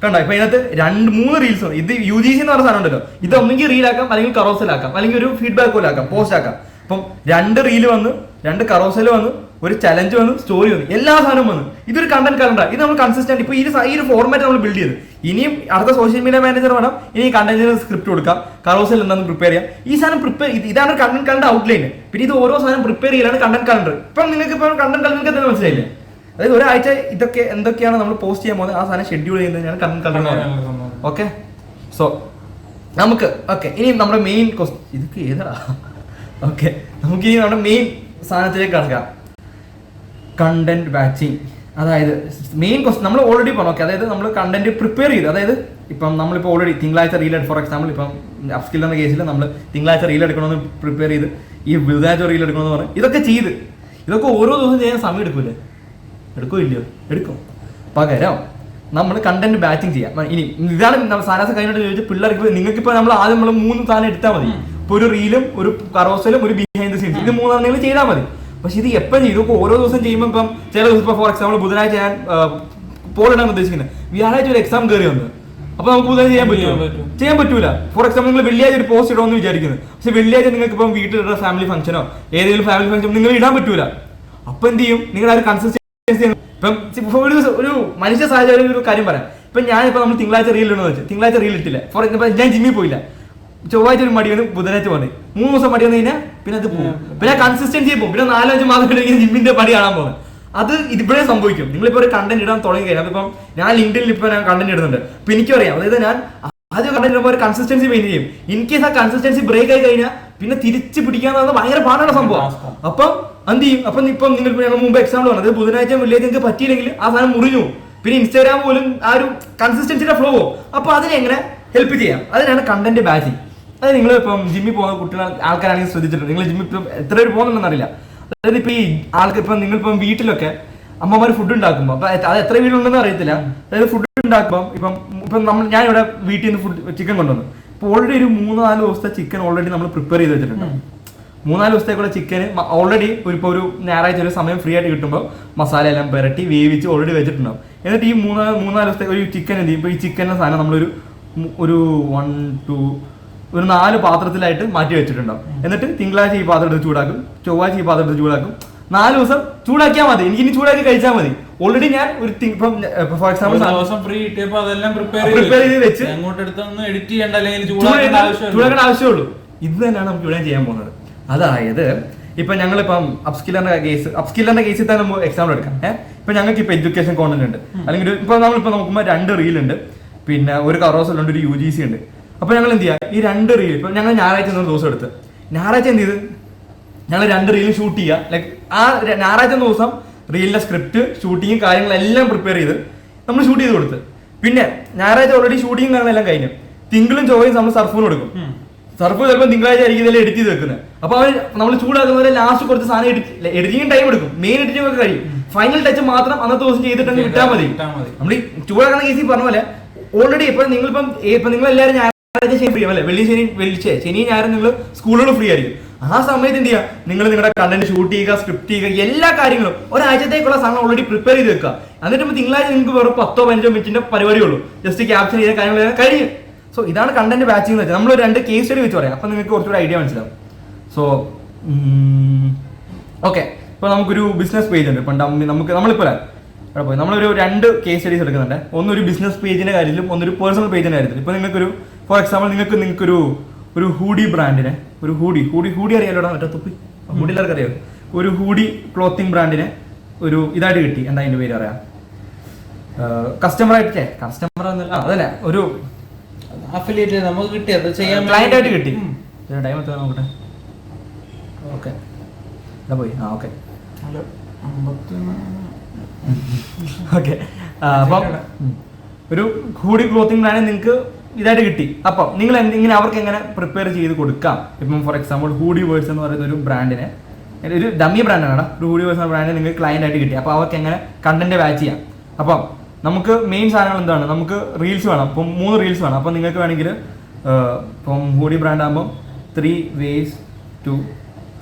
കണ്ടോ. ഇപ്പൊ ഇതിനകത്ത് 2-3 റീൽസ്. ഇത് UGC എന്ന് പറഞ്ഞ സാധനം ഉണ്ടല്ലോ, ഇത് ഒന്നെങ്കിൽ റീലാക്കാം, അല്ലെങ്കിൽ കറോസലാക്കാം, അല്ലെങ്കിൽ ഒരു ഫീഡ്ബാക്ക് പോലെ ആക്കാം, പോസ്റ്റ് ആക്കാം. അപ്പം 2 റീല് വന്ന്, 2 കറോസൽ വന്ന്, ഒരു ചലഞ്ച് വന്നു, സ്റ്റോറി വന്നു, എല്ലാ സാധനവും വന്നു. ഇതൊരു കണ്ടന്റ് കലണ്ടർ. ഇത് നമ്മൾ കൺസിസ്റ്റന്റ് ഇപ്പൊ ഈ ഒരു ഫോർമാറ്റ് നമ്മൾ ബിൽഡ് ചെയ്ത് ഇനിയും അടുത്ത സോഷ്യൽ മീഡിയ മാനേജർ വേണം. ഇനി കണ്ടന്റിന് സ്ക്രിപ്റ്റ് കൊടുക്കാം, കറോസൽ എന്താണെന്ന് പ്രിപ്പയർ ചെയ്യാം. ഈ സാധനം ഇതാണ് കണ്ടന്റ് കലണ്ടർ ഔട്ട്ലൈൻ. പിന്നെ ഇത് ഓരോ സാധനം പ്രിപ്പയർ ചെയ്യലാണ് കണ്ടന്റ് കലണ്ടർ. ഇപ്പം നിങ്ങൾക്ക് ഇപ്പം കണ്ടന്റ് കലണ്ടർ തന്നെ മനസ്സിലായില്ലേ. അതായത് ഒരാഴ്ച ഇതൊക്കെ എന്തൊക്കെയാണ് നമ്മൾ പോസ്റ്റ് ചെയ്യാൻ പോകുന്നത്, ആ സാധനം ഷെഡ്യൂൾ ചെയ്യുന്നതാണ് കണ്ടന്റ് കലണ്ടർ. ഓക്കെ, സോ നമുക്ക് ഇനി നമ്മുടെ മെയിൻ ഇതൊക്കെ ഏതാ. ഓക്കെ, നമുക്ക് ഇനി നമ്മുടെ മെയിൻ സാധനത്തിലേക്ക് കടക്കാം. Content batching. അതായത് മെയിൻ ക്വസ്റ്റ്യൻ നമ്മൾ ഓൾറെഡി പറഞ്ഞു. ഓക്കെ, അതായത് നമ്മൾ കണ്ടന്റ് പ്രിപ്പയർ ചെയ്ത്, അതായത് ഇപ്പം നമ്മളിപ്പോൾ ഓൾറെഡി തിങ്കളാഴ്ച റീൽ ഫോർ എക്സാമ്പിൾ ഇപ്പം അപ്സ്കിൽ എന്ന കേസിൽ നമ്മൾ തിങ്കളാഴ്ച റീൽ എടുക്കണമെന്ന് പ്രിപ്പയർ ചെയ്ത്, ഈ ബുധനാഴ്ച റീൽ എടുക്കണമെന്ന് പറഞ്ഞു. ഇതൊക്കെ ഓരോ ദിവസം ചെയ്യാൻ സമയം എടുക്കൂലേ? എടുക്കും. പകരം നമ്മൾ കണ്ടന്റ് ബാച്ചിങ് ചെയ്യാം. ഇനി ഇതാണ് സാധനം കഴിഞ്ഞിട്ട് ചോദിച്ചാൽ പിള്ളേർക്ക് നിങ്ങൾക്കിപ്പോൾ നമ്മൾ ആദ്യം 3 സാധനം എടുത്താൽ മതി. ഇപ്പോൾ ഒരു റീലും, ഒരു കറോസലും, ഒരു ബിഹൈൻഡ് ദ സീൻസ്, ഇത് 3 നിങ്ങൾ ചെയ്താൽ മതി. പക്ഷെ ഇത് എപ്പം ചെയ്യും, ഇതൊക്കെ ഓരോ ദിവസം ചെയ്യുമ്പോൾ ഇപ്പം ചില ദിവസം ഇപ്പോൾ ഫോർ എക്സാമ്പിൾ ബുധനാഴ്ച ഞാൻ പോൾ ഇടാൻ ഉദ്ദേശിക്കുന്നത്, വ്യാഴാഴ്ച ഒരു എക്സാം കയറി വന്നു. അപ്പൊ നമുക്ക് ബുധനാഴ്ച ചെയ്യാൻ പറ്റൂല. ഫോർ എക്സാമ്പിൾ നിങ്ങൾ വെള്ളിയാഴ്ച ഒരു പോസ്റ്റ് ഇടുമെന്ന് വിചാരിക്കുന്നത്, പക്ഷെ വെള്ളിയാഴ്ച നിങ്ങൾക്ക് ഇപ്പം വീട്ടിലുള്ള ഫാമിലി ഫംഗ്ഷനോ ഏതെങ്കിലും ഫാമിലി ഫംഗ്ഷൻ നിങ്ങൾ ഇടാൻ പറ്റൂല. അപ്പൊ എന്ത് ചെയ്യും, നിങ്ങളുടെ ആ ഒരു കൺസിസ്റ്റൻസി. ഇപ്പം ഒരു മനുഷ്യ സാഹചര്യം ഒരു കാര്യം പറയാം. ഇപ്പൊ ഞാനിപ്പോ നമ്മൾ തിങ്കളാഴ്ച റീൽ ഇടണമെന്ന് വെച്ചാൽ തിങ്കളാഴ്ച റീൽ ഇട്ടില്ല. ഫോർ എക്സാമ്പിൾ ഞാൻ ജിമ്മിൽ പോയില്ല, ചൊവ്വാഴ്ച ഒരു മടി വന്ന് ബുധനാഴ്ച പോയി 3 ദിവസം മടി വന്നു കഴിഞ്ഞാൽ പിന്നെ അത് പോകും. പിന്നെ കൺസിസ്റ്റൻസി പോകും. പിന്നെ 4-5 മാസം കഴിഞ്ഞ് ജിമ്മിന്റെ പടി കാണാൻ പോകുന്നത്. അത് ഇതിപ്പോഴേ സംഭവിക്കും. നിങ്ങളിപ്പോ ഒരു കണ്ടന്റ് ഇടാൻ തുടങ്ങി കഴിഞ്ഞാൽ, അതിപ്പം ഞാൻ ലിങ്ക്ഡിനിൽ ഇപ്പൊ ഞാൻ കണ്ടന്റ് ഇടുന്നുണ്ട്. അപ്പൊ എനിക്കറിയാം, അതായത് ഞാൻ ആദ്യം കണ്ടന്റ് ഇടുമ്പോൾ ഒരു കൺസിസ്റ്റൻസി മെയിൻ ചെയ്യും. ഇൻ കേസ് ആ കൺസിസ്റ്റൻസി ബ്രേക്ക് ആയി കഴിഞ്ഞാൽ പിന്നെ തിരിച്ച് പിടിക്കാന്ന് ഭയങ്കര പാടാണ് സംഭവം. അപ്പം എന്ത് ചെയ്യും, അപ്പം ഇപ്പം നിങ്ങൾ ഞങ്ങൾ മുമ്പ് എക്സാമ്പിൾ പറഞ്ഞത് ബുധനാഴ്ച വെള്ളിയാഴ്ച നിങ്ങൾക്ക് പറ്റിയില്ലെങ്കിൽ ആ സാധനം മുറിഞ്ഞു. പിന്നെ ഇൻസ്റ്റാഗ്രാം പോലും ആ ഒരു കൺസിസ്റ്റൻസിയുടെ ഫ്ലോ പോകും. അപ്പൊ അതിനെ എങ്ങനെ ഹെൽപ്പ് ചെയ്യാം, അതിനാണ് കണ്ടന്റ് ബാച്ചിങ്. അത് നിങ്ങൾ ഇപ്പം ജിമ്മിൽ പോകുന്ന കുട്ടികൾ ആൾക്കാരാണെങ്കിൽ ശ്രദ്ധിച്ചിട്ടുണ്ട്. നിങ്ങൾ ജിമ്മിൽ ഇപ്പം എത്ര പേര് പോകുന്നുണ്ടെന്ന് അറിയില്ല. അതായത് ഇപ്പൊ ഈ ആൾക്ക് ഇപ്പം നിങ്ങളിപ്പം വീട്ടിലൊക്കെ അമ്മമാർ ഫുഡ് ഉണ്ടാക്കുമ്പോൾ, അപ്പൊ അത് എത്ര വീടുണ്ടെന്ന് അറിയത്തില്ല. അതായത് ഫുഡ് ഉണ്ടാക്കുമ്പോൾ ഇപ്പം ഞാൻ ഇവിടെ വീട്ടിൽ നിന്ന് ഫുഡ് ചിക്കൻ കൊണ്ടുവന്നു. ഇപ്പൊ ഓൾറെഡി ഒരു 3-4 ദിവസത്തെ ചിക്കൻ ഓൾറെഡി നമ്മൾ പ്രിപ്പയർ ചെയ്ത് വെച്ചിട്ടുണ്ട്. 3-4 ദിവസത്തേക്കുള്ള ചിക്കന് ഓൾറെഡി ഇപ്പോൾ ഒരു ഞായറാഴ്ച ഒരു സമയം ഫ്രീ ആയിട്ട് കിട്ടുമ്പോൾ മസാല എല്ലാം പുരട്ടി വേവിച്ച് ഓൾറെഡി വെച്ചിട്ടുണ്ടാവും. എന്നിട്ട് ഈ 3-4 ദിവസത്തേക്ക് ഒരു ചിക്കൻ എന്ത് ചെയ്യും, ഇപ്പോൾ ഈ ചിക്കൻ്റെ സാധനം നമ്മളൊരു 4 പാത്രത്തിലായിട്ട് മാറ്റി വെച്ചിട്ടുണ്ടാവും. എന്നിട്ട് തിങ്കളാഴ്ച ഈ പാത്രം എടുത്ത് ചൂടാക്കും, ചൊവ്വാഴ്ച ഈ പാത്രം എടുത്ത് ചൂടാക്കും. 4 ദിവസം ചൂടാക്കിയാൽ മതി. എനിക്ക് ഇനി ചൂടാക്കി കഴിച്ചാൽ മതി. ഓൾറെഡി ഞാൻ ഒരു ഫോർ എക്സാമ്പിൾ പ്രിപ്പയർ ചെയ്ത് വെച്ച് ചൂടാക്കേണ്ട ആവശ്യമുള്ളൂ. ഇത് തന്നെയാണ് നമുക്ക് ഇവിടെ ചെയ്യാൻ പോകുന്നത്. അതായത് ഇപ്പൊ ഞങ്ങളിപ്പം അപ്സ്കില്ലറിന്റെ കേസിൽ തന്നെ നമുക്ക് എക്സാമ്പിൾ എടുക്കാം. ഇപ്പൊ ഞങ്ങൾക്ക് ഇപ്പൊ എഡ്യൂക്കേഷൻ കോണ്ടന്റ് ഉണ്ട്, അല്ലെങ്കിൽ ഇപ്പൊ നമ്മളിപ്പോ നോക്കുമ്പോൾ 2 റീൽ ഉണ്ട്, പിന്നെ ഒരു കറോസലുണ്ട്, ഒരു UGC ഉണ്ട്. അപ്പൊ ഞങ്ങൾ എന്ത് ചെയ്യാം, ഈ 2 റീൽ ഇപ്പൊ ഞങ്ങൾ ഞായറാഴ്ച ദിവസം എടുത്ത് ഞായറാഴ്ച എന്ത് ചെയ്ത് ഞങ്ങൾ 2 റീൽ ഷൂട്ട് ചെയ്യുക. ലൈക്ക് ആ ഞായറാഴ്ച ദിവസം റീലിന്റെ സ്ക്രിപ്റ്റ് ഷൂട്ടിങ്ങും കാര്യങ്ങളെല്ലാം പ്രിപ്പയർ ചെയ്ത് നമ്മൾ ഷൂട്ട് ചെയ്ത് കൊടുത്ത്. പിന്നെ ഞായറാഴ്ച ഓൾറെഡി ഷൂട്ടിങ്ങും കാര്യങ്ങളെല്ലാം കഴിഞ്ഞു. തിങ്കളും ചൊവ്വയും നമ്മൾ സർഫൂന് കൊടുക്കും. സർഫ് ചിലപ്പോൾ തിങ്കളാഴ്ച ആയിരിക്കും ഇതെല്ലാം എഡിറ്റ് ചെയ്ത് വെക്കുന്നത്. അപ്പൊ അവർ നമ്മൾ ചൂടാക്കുന്നവരെ ലാസ്റ്റ് കുറച്ച് സാധനം എഡിറ്റിംഗ് ടൈം എടുക്കും. മെയിൻ എഡിറ്റിംഗ് ഒക്കെ കഴിയും. ഫൈനൽ ടച്ച് മാത്രം അന്നത്തെ ദിവസം ചെയ്തിട്ട് വിട്ടാൽ മതി. നമ്മൾ ഈ ചൂടാക്കുന്ന കേസിൽ പറഞ്ഞ പോലെ ഓൾറെഡി ഇപ്പൊ നിങ്ങളിപ്പം നിങ്ങൾ എല്ലാവരും ഞായറാഴ്ച ശനി ഫ്രീ അല്ലേ, ശനി ഞായറും നിങ്ങൾ സ്കൂളുകൾ ഫ്രീ ആയിരിക്കും. ആ സമയത്ത് എന്ത് ചെയ്യുക, നിങ്ങൾ നിങ്ങളുടെ കണ്ടന്റ് ഷൂട്ട് ചെയ്യുക, സ്ക്രിപ്റ്റ് ചെയ്യുക, എല്ലാ കാര്യങ്ങളും ഒരാഴ്ചത്തേക്കുള്ള സാധനം ഓൾറെഡി പ്രിപ്പയർ ചെയ്ത് വെക്കുക. എന്നിട്ട് തിങ്കളാഴ്ച നിങ്ങൾക്ക് വെറും 10-15 മിനിറ്റിന്റെ പരിപാടിയുള്ളൂ. ജസ്റ്റ് ക്യാപ്ചർ ചെയ്ത കാര്യങ്ങളെല്ലാം കഴിയും. സോ ഇതാണ് കണ്ടന്റ് ബാച്ചിങ് എന്ന് വെച്ചാൽ. നമ്മൾ 2 കേസ് സ്റ്റഡി വെച്ച് പറയാം. അപ്പൊ നിങ്ങൾക്ക് കുറച്ചുകൂടി ഐഡിയ മനസ്സിലാവും. സോ ഓക്കെ, ഇപ്പൊ നമുക്കൊരു ബിസിനസ് പേജ് ഉണ്ട്. ഇപ്പൊ നമ്മളിപ്പോ അവിടെ പോയി നമ്മളൊരു 2 കേസ് സ്റ്റഡീസ് എടുക്കുന്നുണ്ട്. ഒന്നൊരു ബിസിനസ് പേജിന്റെ കാര്യത്തിലും ഒന്നൊരു പേഴ്സണൽ പേജിന്റെ കാര്യത്തിലും. ഇപ്പൊ നിങ്ങൾക്കൊരു ഫോർ എക്സാമ്പിൾ നിങ്ങൾക്കൊരു ഹൂഡി ബ്രാൻഡിനെ, ഒരു ഹൂഡി അറിയാലോ, മറ്റേ തുപ്പി ഹൂഡി എല്ലാവർക്കും അറിയാം. ഒരു ഹൂഡി ക്ലോത്തിങ് ബ്രാൻഡിനെ ഒരു ഇതായിട്ട് കിട്ടി. എന്താ അതിന്റെ പേര് പറയാം, കസ്റ്റമർ അതല്ല, ഒരു അഫിലിയേറ്റ് നമുക്ക് കിട്ടി, അത് ചെയ്യാൻ ക്ലയന്റ് ആയിട്ട് കിട്ടി. ടൈം എത്ര നോക്കട്ടെ. ഓക്കെ പോയി. ഓക്കെ ഓക്കെ അപ്പം ഒരു ഹൂഡി ക്ലോത്തിങ് ബ്രാൻഡ് നിങ്ങൾക്ക് ഇതായിട്ട് കിട്ടി. അപ്പം നിങ്ങൾ ഇങ്ങനെ അവർക്ക് എങ്ങനെ പ്രിപ്പയർ ചെയ്ത് കൊടുക്കാം. ഇപ്പം ഫോർ എക്സാമ്പിൾ ഹൂഡി വേഴ്സ് എന്ന് പറയുന്ന ഒരു ബ്രാൻഡിനെ, ഒരു ഡമ്മി ബ്രാൻഡാണ്, ഒരു ഹൂഡി വേഴ്സ് എന്ന ബ്രാൻഡിനെ നിങ്ങൾക്ക് ക്ലയന്റ് ആയിട്ട് കിട്ടി. അപ്പോൾ അവർക്ക് എങ്ങനെ കണ്ടന്റ് ബാച്ച് ചെയ്യാം. അപ്പം നമുക്ക് മെയിൻ സാധനങ്ങൾ എന്താണ്, നമുക്ക് റീൽസ് വേണം. ഇപ്പം 3 റീൽസ് വേണം. അപ്പം നിങ്ങൾക്ക് വേണമെങ്കിൽ ഇപ്പം ഹൂഡി ബ്രാൻഡ് ആകുമ്പം 3 ways to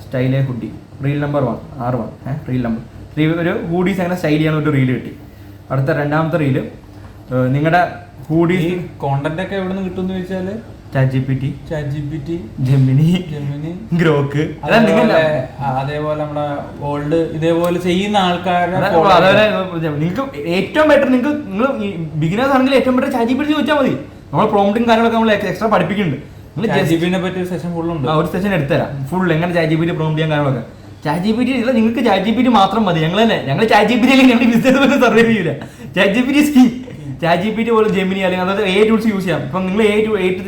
style a hoodie, reel number 1 R1 reel number 3, ഒരു ഹൂഡീസ് എങ്ങനെ സ്റ്റൈൽ ചെയ്യാൻ ഒരു റീൽ കിട്ടി. അടുത്ത 2ാമത്തെ റീല് നിങ്ങളുടെ ഹൂഡീസ് കോണ്ടന്റ് ഒക്കെ എവിടെ നിന്ന് കിട്ടുമെന്ന് ചോദിച്ചാല് ChatGPT, Gemini, ഗ്രോക്ക്, അതേപോലെ നമ്മുടെ ഓൾഡ് ഇതേപോലെ ചെയ്യുന്ന ആൾക്കാരെ. നിങ്ങൾക്ക് ഏറ്റവും ബെറ്റർ നിങ്ങൾ ബിഗിനേഴ്സ് ആണെങ്കിൽ ഏറ്റവും ബെറ്റർ ChatGPT ചോദിച്ചാൽ മതി. നമ്മൾ പ്രോംപ്റ്റും കാര്യങ്ങളൊക്കെ നമ്മൾ എക്സ്ട്രാ പഠിപ്പിക്കുന്നുണ്ട്. ChatGPTനെ പറ്റി ഒരു സെഷൻ ഫുള്ളുണ്ട്. ഒരു സെഷൻ എടുത്തുതരാം ഫുൾ എങ്ങനെ ChatGPT പ്രോംപ്റ്റ് ചെയ്യാൻ കാര്യങ്ങളൊക്കെ. ChatGPT ഇല്ല, നിങ്ങൾക്ക് ChatGPT മാത്രം മതി. ഞങ്ങൾ ChatGPT അല്ലെങ്കിൽ ഞങ്ങൾ ബിസിനസ് സർവൈവ് ചെയ്യില്ല. ChatGPT പോലെ ജെമിനി അല്ലെങ്കിൽ അതായത് ടൂൾസ് യൂസ് ചെയ്യാം. ഇപ്പം നിങ്ങൾ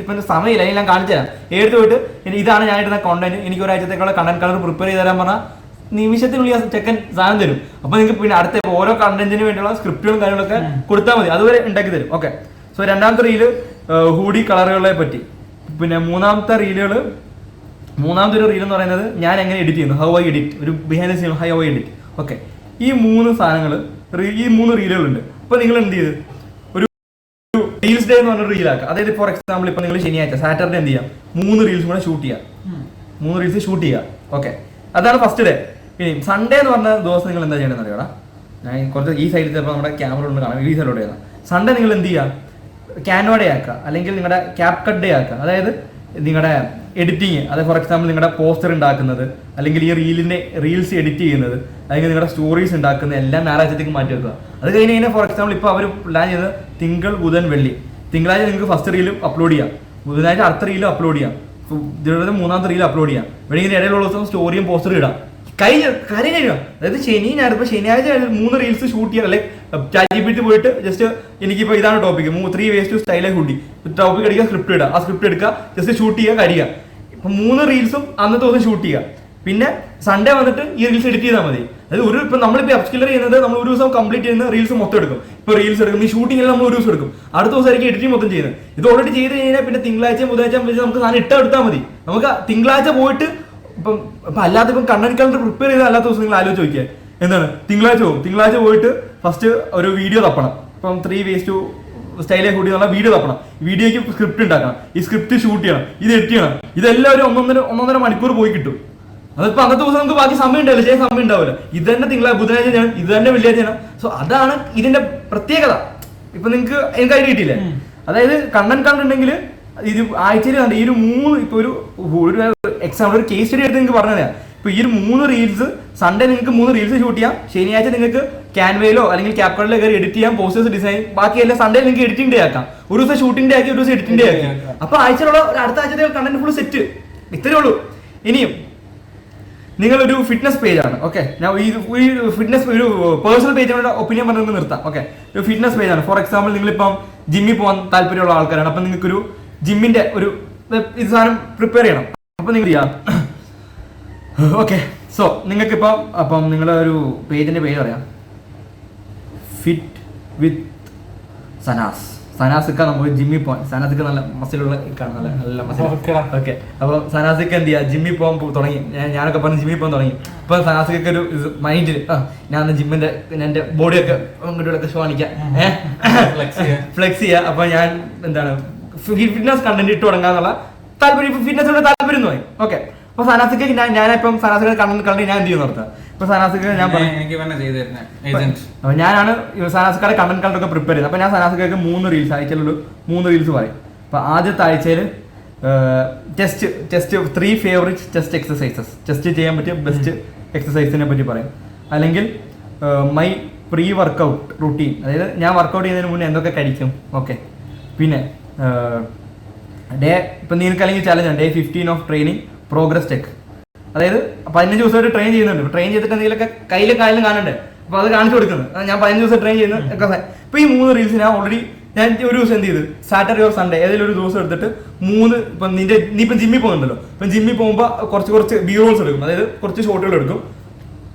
ഇപ്പം സമയമില്ല, ഞാൻ കാണിച്ചു തരാം. പോയിട്ട് ഇതാണ് ഞാൻ ഇടുന്ന കോണ്ടന്റ്, എനിക്ക് ഒരാഴ്ചത്തേക്കുള്ള കണ്ടന്റ് കളർ പ്രിപ്പയർ ചെയ്ത് തരാൻ പറഞ്ഞാൽ നിമിഷത്തിനുള്ളിൽ ചെക്കൻ സാധനം തരും. അപ്പൊ നിങ്ങൾക്ക് പിന്നെ അടുത്ത ഓരോ കണ്ടന്റിന് വേണ്ടിയുള്ള സ്ക്രിപ്റ്റുകളും കാര്യങ്ങളൊക്കെ കൊടുത്താൽ മതി, അതുവരെ ഉണ്ടാക്കി തരും. ഓക്കെ, സോ 2ാമത്തെ റീല് ഹൂഡി കളറുകളെ പറ്റി. പിന്നെ 3ാമത്തെ ഒരു റീൽ എന്ന് പറയുന്നത് ഞാൻ എങ്ങനെ എഡിറ്റ് ചെയ്യുന്നു, ഹൗ ഐ എഡിറ്റ്, ഒരു behind the scene how I edit. Okay, ഈ 3 സാധനങ്ങൾ, ഈ 3 റീലുകളുണ്ട്. അപ്പൊ നിങ്ങൾ എന്ത് ചെയ്ത് റീൽസ് ഡേ എന്ന് പറഞ്ഞ റീലാക്കുക. അതായത് ഫോർ എക്സാമ്പിൾ ഇപ്പൊ നിങ്ങൾ ശനിയാഴ്ച സാറ്റർഡേ എന്ത് ചെയ്യാം, 3 റീൽസ് കൂടെ ഷൂട്ട് ചെയ്യാം. 3 റീൽസ് ഷൂട്ട് ചെയ്യാം. ഓക്കെ, അതാണ് ഫസ്റ്റ് ഡേ. ഇനി സൺഡേ എന്ന് പറഞ്ഞ ദിവസം നിങ്ങൾ എന്താ ചെയ്യണമെന്ന് അറിയാം. ഞാൻ കുറച്ച് ഈ സൈഡിൽ ചിലപ്പോൾ നമ്മുടെ ക്യാമറ കൊണ്ട് കാണാം, ഈ സൈഡിലോട്ട് ചെയ്യണം. സൺഡേ നിങ്ങൾ എന്ത് ചെയ്യാം, ക്യാൻവയുടെ ആക്കുക, അല്ലെങ്കിൽ നിങ്ങളുടെ ക്യാപ് കട്ട് ആക്കുക. അതായത് നിങ്ങളുടെ എഡിറ്റിങ്, അതായത് ഫോർ എക്സാമ്പിൾ നിങ്ങളുടെ പോസ്റ്റർ ഉണ്ടാക്കുന്നത്, അല്ലെങ്കിൽ ഈ റീൽസ് എഡിറ്റ് ചെയ്യുന്നത്, അല്ലെങ്കിൽ നിങ്ങളുടെ സ്റ്റോറീസ് ഉണ്ടാക്കുന്നത് എല്ലാം ഞായറാഴ്ചത്തേക്ക് മാറ്റി വെക്കുക. അത് കഴിഞ്ഞ് കഴിഞ്ഞാൽ ഫോർ എക്സാമ്പിൾ ഇപ്പോൾ അവർ പ്ലാൻ ചെയ്തത് തിങ്കൾ, ബുധൻ, വെള്ളി. തിങ്കളാഴ്ച നിങ്ങൾക്ക് ഫസ്റ്റ് റീലും അപ്ലോഡ് ചെയ്യാം, ബുധനാഴ്ച അടുത്ത റീലും അപ്ലോഡ് ചെയ്യാം, മൂന്നാമത്തെ റീൽ അപ്ലോഡ് ചെയ്യാം. വേണമെങ്കിൽ ഇടയിലുള്ള ദിവസം സ്റ്റോറിയും പോസ്റ്ററും ഇടാം. കാര്യം കഴിയുക. അതായത് ശനിയാഴ്ച 3 റീൽസ് ഷൂട്ട് ചെയ്യാൻ, അല്ലെങ്കിൽ ChatGPT പോയിട്ട് ജസ്റ്റ് എനിക്കിപ്പോൾ ഇതാണ് topic, 3 ways to style a hoodie, topic എടുക്കുക, സ്ക്രിപ്റ്റ് ഇടുക, ആ സ്ക്രിപ്റ്റ് എടുക്കുക, ജസ്റ്റ് ഷൂട്ട് ചെയ്യുക, കഴിയുക. ഇപ്പം 3 റീൽസും അന്നത്തെ ദിവസം ഷൂട്ട് ചെയ്യുക. പിന്നെ സൺഡേ വന്നിട്ട് ഈ റീൽസ് എഡിറ്റ് ചെയ്താൽ മതി. അതായത് ഇപ്പം നമ്മളിപ്പോൾ അപ്സ്കില്ലർ ചെയ്യുന്നത് നമ്മൾ ഒരു ദിവസം കംപ്ലീറ്റ് ചെയ്യുന്ന റീൽസ് മൊത്തം എടുക്കും. ഇപ്പോൾ റീൽസ് എടുക്കും, ഈ ഷൂട്ടിങ്ങിൽ നമ്മൾ ഒരു ദിവസം എടുക്കും, അടുത്ത ദിവസമായിരിക്കും എഡിറ്റിംഗ് മൊത്തം ചെയ്യുന്നത്. ഇത് ഓൾറെഡി ചെയ്ത് കഴിഞ്ഞാൽ പിന്നെ തിങ്കളാഴ്ച ബുധനാഴ്ച നമുക്ക് സാധനം എടുത്താൽ മതി. നമുക്ക് തിങ്കളാഴ്ച പോയിട്ട് ഇപ്പം അല്ലാതെ ഇപ്പം കണ്ടന്റ് കലണ്ടർ പ്രിപ്പയർ ചെയ്ത അല്ലാത്ത ദിവസം നിങ്ങൾ ആലോചിച്ച് നോക്കിയാൽ എന്താണ്, തിങ്കളാഴ്ച പോയിട്ട് ഫസ്റ്റ് ഒരു വീഡിയോ തപ്പണം. ഇപ്പം 3 ways to style a hoodie എന്നുള്ള വീഡിയോ തപ്പണം. വീഡിയോയ്ക്ക് സ്ക്രിപ്റ്റ് ഉണ്ടാക്കണം, ഈ സ്ക്രിപ്റ്റ് ഷൂട്ട് ചെയ്യണം, ഇത് എഡിറ്റ് ചെയ്യണം. ഇതെല്ലാം ഒരു 1.5 മണിക്കൂർ പോയി കിട്ടും. അതിപ്പോൾ അന്നത്തെ ദിവസം നമുക്ക് ബാക്കി സമയം ഉണ്ടാവില്ല, ചെയ്യാൻ സമയം ഉണ്ടാവില്ല. ഇത് തന്നെ ബുധനാഴ്ച ചെയ്യണം, ഇത് തന്നെ വെള്ളിയാഴ്ച ചെയ്യണം. സോ അതാണ് ഇതിന്റെ പ്രത്യേകത. ഇപ്പൊ നിങ്ങൾക്ക് എനിക്ക് ഐഡിയ കിട്ടിയില്ലേ? അതായത് കണ്ടന്റ് കണ്ടുണ്ടെങ്കിൽ ഇത് ആഴ്ചയിൽ കണ്ട് ഈ ഒരു 3 ഇപ്പൊ ഒരു എക്സാമ്പിൾ ഒരു കേസ് സ്റ്റഡി എടുത്ത് നിങ്ങൾക്ക് പറഞ്ഞതാ. ഇപ്പൊ ഈ ഒരു 3 റീൽസ് സൺഡേ നിങ്ങൾക്ക് 3 റീൽസ് ഷൂട്ട് ചെയ്യാം, ശനിയാഴ്ച നിങ്ങൾക്ക് ക്യാൻവയിലോ അല്ലെങ്കിൽ ക്യാപ്കട്ടിലോ കയറി എഡിറ്റ് ചെയ്യാം, പോസ്റ്റേഴ്സ് ഡിസൈൻ, ബാക്കിയെല്ലാം സൺഡേ നിങ്ങൾക്ക് എഡിറ്റിംഗ് ഡേ ആക്കാം. ഒരു ദിവസം ഷൂട്ടിംഗ് ഡേ ആക്കി, ഒരു ദിവസം എഡിറ്റിംഗ് ഡേ ആക്കി. അപ്പൊ ആഴ്ചയിലുള്ള അടുത്ത ആഴ്ചത്തെ കണ്ടന്റ് ഫുൾ സെറ്റ്. ഇത്രയേ ഉള്ളൂ. ഇനിയും നിങ്ങളൊരു ഫിറ്റ്നസ് പേജാണ്, ഓക്കെ, ഞാൻ ഈ ഫിറ്റ്നസ് ഒരു പേഴ്സണൽ പേജിനോട് ഒപ്പീനിയൻ പറഞ്ഞുകൊണ്ട് നിർത്താം. ഓക്കെ, ഒരു ഫിറ്റ്നസ് പേജാണ്. ഫോർ എക്സാമ്പിൾ നിങ്ങളിപ്പം ജിമ്മിൽ പോകാൻ താല്പര്യമുള്ള ആൾക്കാരാണ്. അപ്പം നിങ്ങൾക്കൊരു ജിമ്മിന്റെ ഒരു ഇത് സാധനം പ്രിപ്പയർ ചെയ്യണം. അപ്പം നിങ്ങൾ ചെയ്യാം. ഓക്കെ, സോ നിങ്ങൾക്കിപ്പം അപ്പം നിങ്ങളുടെ ഒരു പേജിന്റെ പേര് പറയാം, ഫിറ്റ് വിത്ത് സനാസിക്ക. നമുക്ക് ജിമ്മിൽ പോകാൻ, സനാസിക്ക നല്ല മസിലുള്ള കാണും, നല്ല മസിൽ. ഓക്കെ, അപ്പോൾ സനാസിക്ക എന്ത് ചെയ്യുക, ജിമ്മിൽ പോകാൻ തുടങ്ങി. ഞാനൊക്കെ പറഞ്ഞ് ജിമ്മിൽ പോകാൻ തുടങ്ങി. ഇപ്പൊ സനാസിക്കൊക്കെ ഒരു മൈൻഡിൽ ഞാൻ ജിമ്മിന്റെ എന്റെ ബോഡിയൊക്കെ അങ്ങോട്ടൊക്കെ ഷോ കാണിക്കാം, ഫ്ലെക്സ് ചെയ്യുക. അപ്പൊ ഞാൻ എന്താണ് ഫിറ്റ്നസ് കണ്ടന്റ് ഇട്ട് തുടങ്ങാന്നുള്ള താല്പര്യം, ഫിറ്റ്നസിനോട് താല്പര്യം എന്ന് പറയും. ഓക്കെ, അപ്പൊ സനാസിക്ക് ഞാനിപ്പം സനാസിക കണ്ടന്റ് ഞാൻ എന്ത് ചെയ്യുന്നു നടത്താം. ഇപ്പൊ സനാസിക്ക് ഞാൻ ഞാനാണ് സനാസിക്കയുടെ കണ്ടന്റ് കണ്ടൊക്കെ പ്രിപ്പയർ ചെയ്യുന്നത്. അപ്പൊ ഞാൻ സനാസിക്കൊക്കെ 3 റീൽസ് ആഴ്ചയിലുള്ള 3 റീൽസ് പറയും. അപ്പൊ ആദ്യത്തെ ആഴ്ചയിൽ test 3 favourite chest exercises, chest ചെയ്യാൻ പറ്റിയ ബെസ്റ്റ് എക്സസൈസിനെ പറ്റി പറയും. അല്ലെങ്കിൽ മൈ പ്രീ വർക്കൗട്ട് റുട്ടീൻ, അതായത് ഞാൻ വർക്കൗട്ട് ചെയ്യുന്നതിന് മുന്നേ എന്തൊക്കെ കഴിക്കും. ഓക്കെ, പിന്നെ ഇപ്പം നിങ്ങൾക്ക് അല്ലെങ്കിൽ ചലഞ്ചാണ് day 15 of training progress check. അതായത് 15 ദിവസമായിട്ട് ട്രെയിൻ ചെയ്യുന്നുണ്ട്. ട്രെയിൻ ചെയ്തിട്ട് എന്തെങ്കിലുമൊക്കെ കയ്യിലും കാലിലും കാണണ്ടേ, അപ്പോൾ അത് കാണിച്ചു കൊടുക്കുന്നത്. ഞാൻ 15 ദിവസം ട്രെയിൻ ചെയ്യുന്ന എക്സസൈസ്. ഇപ്പോൾ ഈ 3 റീൽസ് ഞാൻ ഓൾറെഡി ഞാൻ ഒരു ദിവസം എന്ത് ചെയ്ത്, സാറ്റർഡേ ഓർ സൺഡേ ഏതെങ്കിലും ഒരു ദിവസം എടുത്തിട്ട് 3 ഇപ്പം നീ ഇപ്പം ജിമ്മിൽ പോകുന്നുണ്ടല്ലോ, ഇപ്പം ജിമ്മിൽ പോകുമ്പോൾ കുറച്ച് ബി റോൾസ് എടുക്കും, അതായത് കുറച്ച് ഷോട്ടുകൾ എടുക്കും.